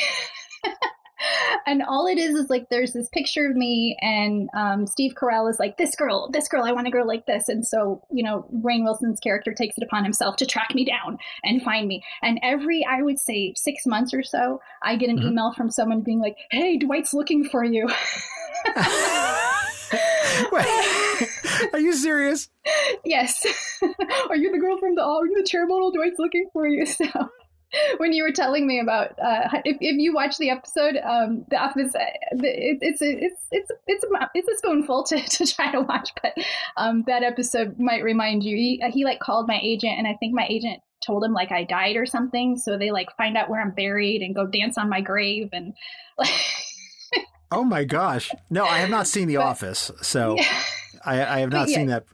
And all it is like there's this picture of me, and Steve Carell is like, this girl, I want a girl like this. And so, Rainn Wilson's character takes it upon himself to track me down and find me. And every, I would say 6 months or so, I get an email from someone being like, hey, Dwight's looking for you. Wait, are you serious? Yes. Are you the chair model? Dwight's looking for you. So when you were telling me about if you watch the episode, The Office, it's a spoonful to try to watch, but that episode might remind you. He like called my agent, and I think my agent told him like I died or something, so they like find out where I'm buried and go dance on my grave and like. Oh my gosh! No, I have not seen The Office, so yeah. I have not seen that.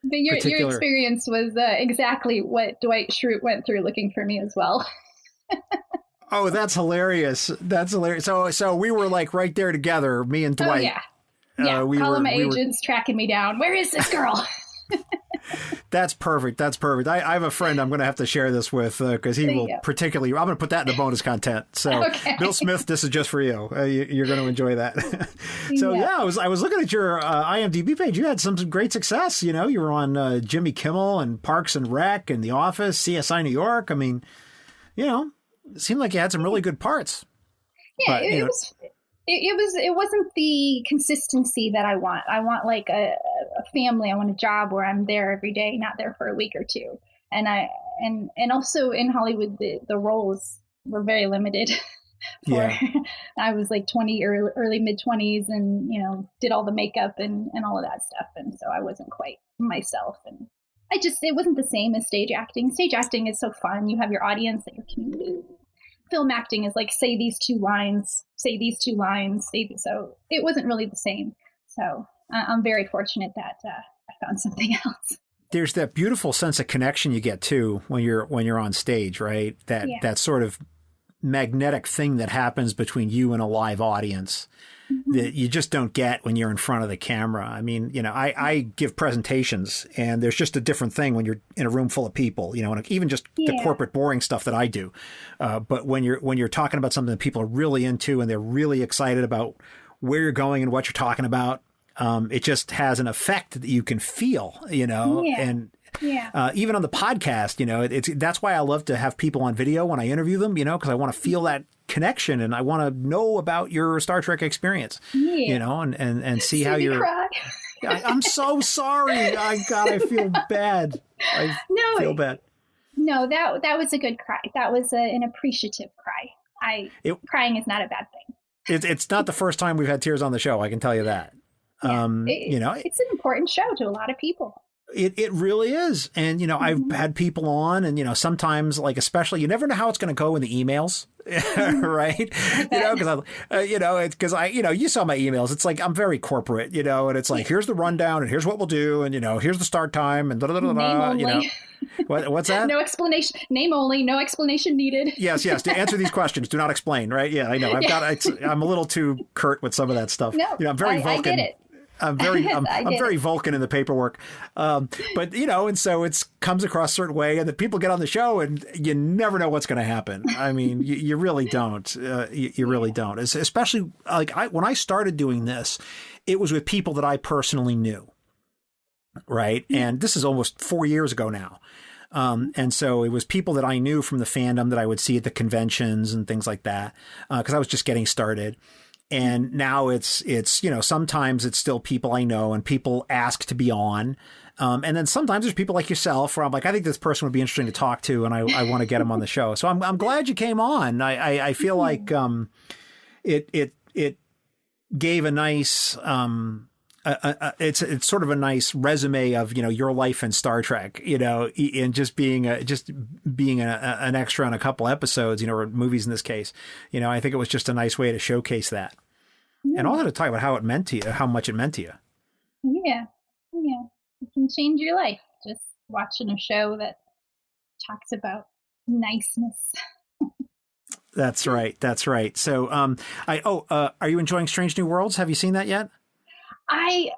But your experience was exactly what Dwight Schrute went through looking for me as well. Oh, that's hilarious. That's hilarious. So we were like right there together, me and Dwight. Oh, yeah. My agent's tracking me down. Where is this girl? That's perfect. That's perfect. I have a friend I'm going to have to share this with because he will particularly. I'm going to put that in the bonus content. So, okay. Bill Smith, this is just for you. You're going to enjoy that. So, I was looking at your IMDb page. You had some great success. You were on Jimmy Kimmel and Parks and Rec and The Office, CSI New York. I mean, it seemed like you had some really good parts. Yeah, but, it wasn't the consistency that I want. I want like a family. I want a job where I'm there every day, not there for a week or two. And also in Hollywood, the roles were very limited. I was like 20 or early mid 20s, and did all the makeup and all of that stuff. And so I wasn't quite myself. And it wasn't the same as stage acting. Stage acting is so fun. You have your audience and your community. Film acting is like, say these two lines, so it wasn't really the same. So I'm very fortunate that I found something else. There's that beautiful sense of connection you get too when you're on stage, right? That sort of magnetic thing that happens between you and a live audience that you just don't get when you're in front of the camera. I mean, I give presentations, and there's just a different thing when you're in a room full of people, and even just the corporate boring stuff that I do. But when you're talking about something that people are really into and they're really excited about where you're going and what you're talking about, it just has an effect that you can feel, and even on the podcast, that's why I love to have people on video when I interview them, because I want to feel that connection and I want to know about your Star Trek experience, and see how you're. I'm so sorry. I feel bad. I feel bad. No, that was a good cry. That was an appreciative cry. Crying is not a bad thing. It's not the first time we've had tears on the show. I can tell you that. It's an important show to a lot of people. It really is. And, I've had people on and, sometimes like, especially, you never know how it's going to go in the emails, right? You saw my emails. It's like, I'm very corporate, and it's like, here's the rundown and here's what we'll do. And, here's the start time and what's that? No explanation. Name only, no explanation needed. Yes. To answer these questions, do not explain, right? Yeah, I know. I'm a little too curt with some of that stuff. No, I'm very Vulcan. I get it. I'm very Vulcan in the paperwork. But and so it comes across a certain way, and then people get on the show and you never know what's going to happen. I mean, you really don't. You really don't. Especially when I started doing this, it was with people that I personally knew. Right. And this is almost 4 years ago now. And so it was people that I knew from the fandom that I would see at the conventions and things like that, because I was just getting started. And now it's sometimes it's still people I know and people ask to be on. And then sometimes there's people like yourself where I'm like, I think this person would be interesting to talk to and I want to get them on the show. So I'm glad you came on. I feel like it gave a nice it's sort of a nice resume of your life in Star Trek, and just being an extra on a couple episodes, or movies in this case. I think it was just a nice way to showcase that, and also to talk about how it meant to you, how much it meant to you. Yeah, it can change your life just watching a show that talks about niceness. That's right. That's right. So, are you enjoying Strange New Worlds? Have you seen that yet? I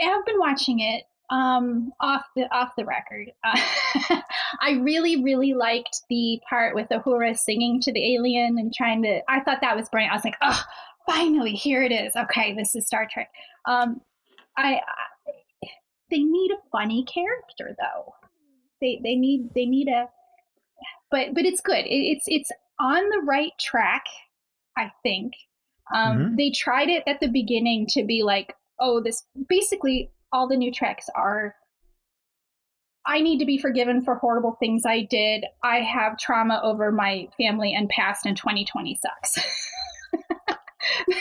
have been watching it off the record. I really liked the part with Uhura singing to the alien and I thought that was brilliant. I was like, oh, finally, here it is. Okay, this is Star Trek. They need a funny character though. They need a, but it's good. It's on the right track, I think. They tried it at the beginning to be like, oh, this basically all the new treks are, I need to be forgiven for horrible things I did. I have trauma over my family and past, and 2020 sucks.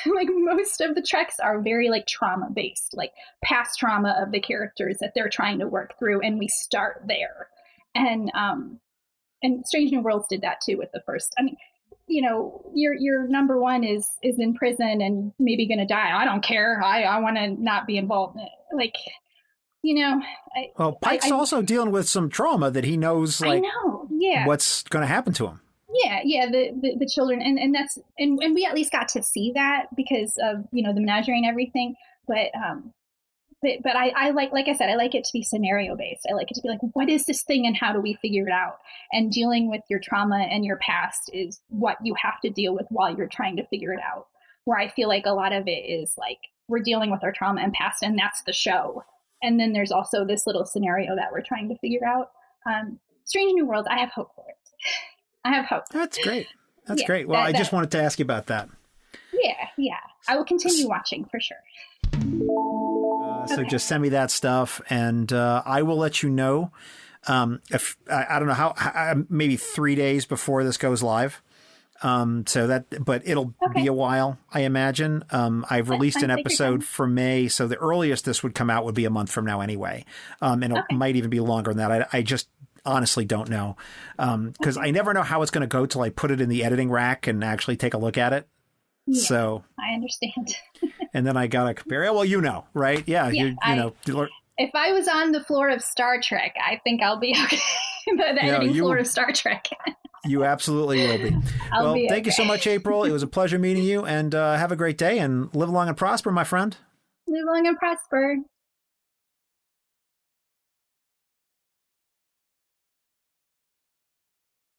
Like most of the treks are very like trauma based, like past trauma of the characters that they're trying to work through, and we start there. And Strange New Worlds did that too with the first. I mean, you know, your number one is in prison and maybe going to die. I don't care. I want to not be involved in it. Like, you know. Well, Pike's also dealing with some trauma that he knows, like, I know. Yeah. What's going to happen to him. Yeah. The children, and that's, and we at least got to see that because of, you know, the menagerie and everything. But I like I said, I like it to be scenario based. I like it to be like, what is this thing and how do we figure it out? And dealing with your trauma and your past is what you have to deal with while you're trying to figure it out. Where I feel like a lot of it is like, we're dealing with our trauma and past, and that's the show. And then there's also this little scenario that we're trying to figure out. Strange New Worlds, I have hope for it. I have hope. That's great. That's great. Well, I just wanted to ask you about that. Yeah. I will continue watching for sure. So just send me that stuff, and I will let you know. If I don't know how maybe 3 days before this goes live. But it'll be a while, I imagine. I've released an episode for May, so the earliest this would come out would be a month from now anyway. And it might even be longer than that. I just honestly don't know, because I never know how it's going to go till I put it in the editing rack and actually take a look at it. Yeah, so I understand. And then I got to compare. Well, you know, right? Yeah. You know. If I was on the floor of Star Trek, I think I'll be okay. the editing floor of Star Trek. You absolutely will be. Well, thank you so much, April. It was a pleasure meeting you, and have a great day, and live long and prosper, my friend. Live long and prosper.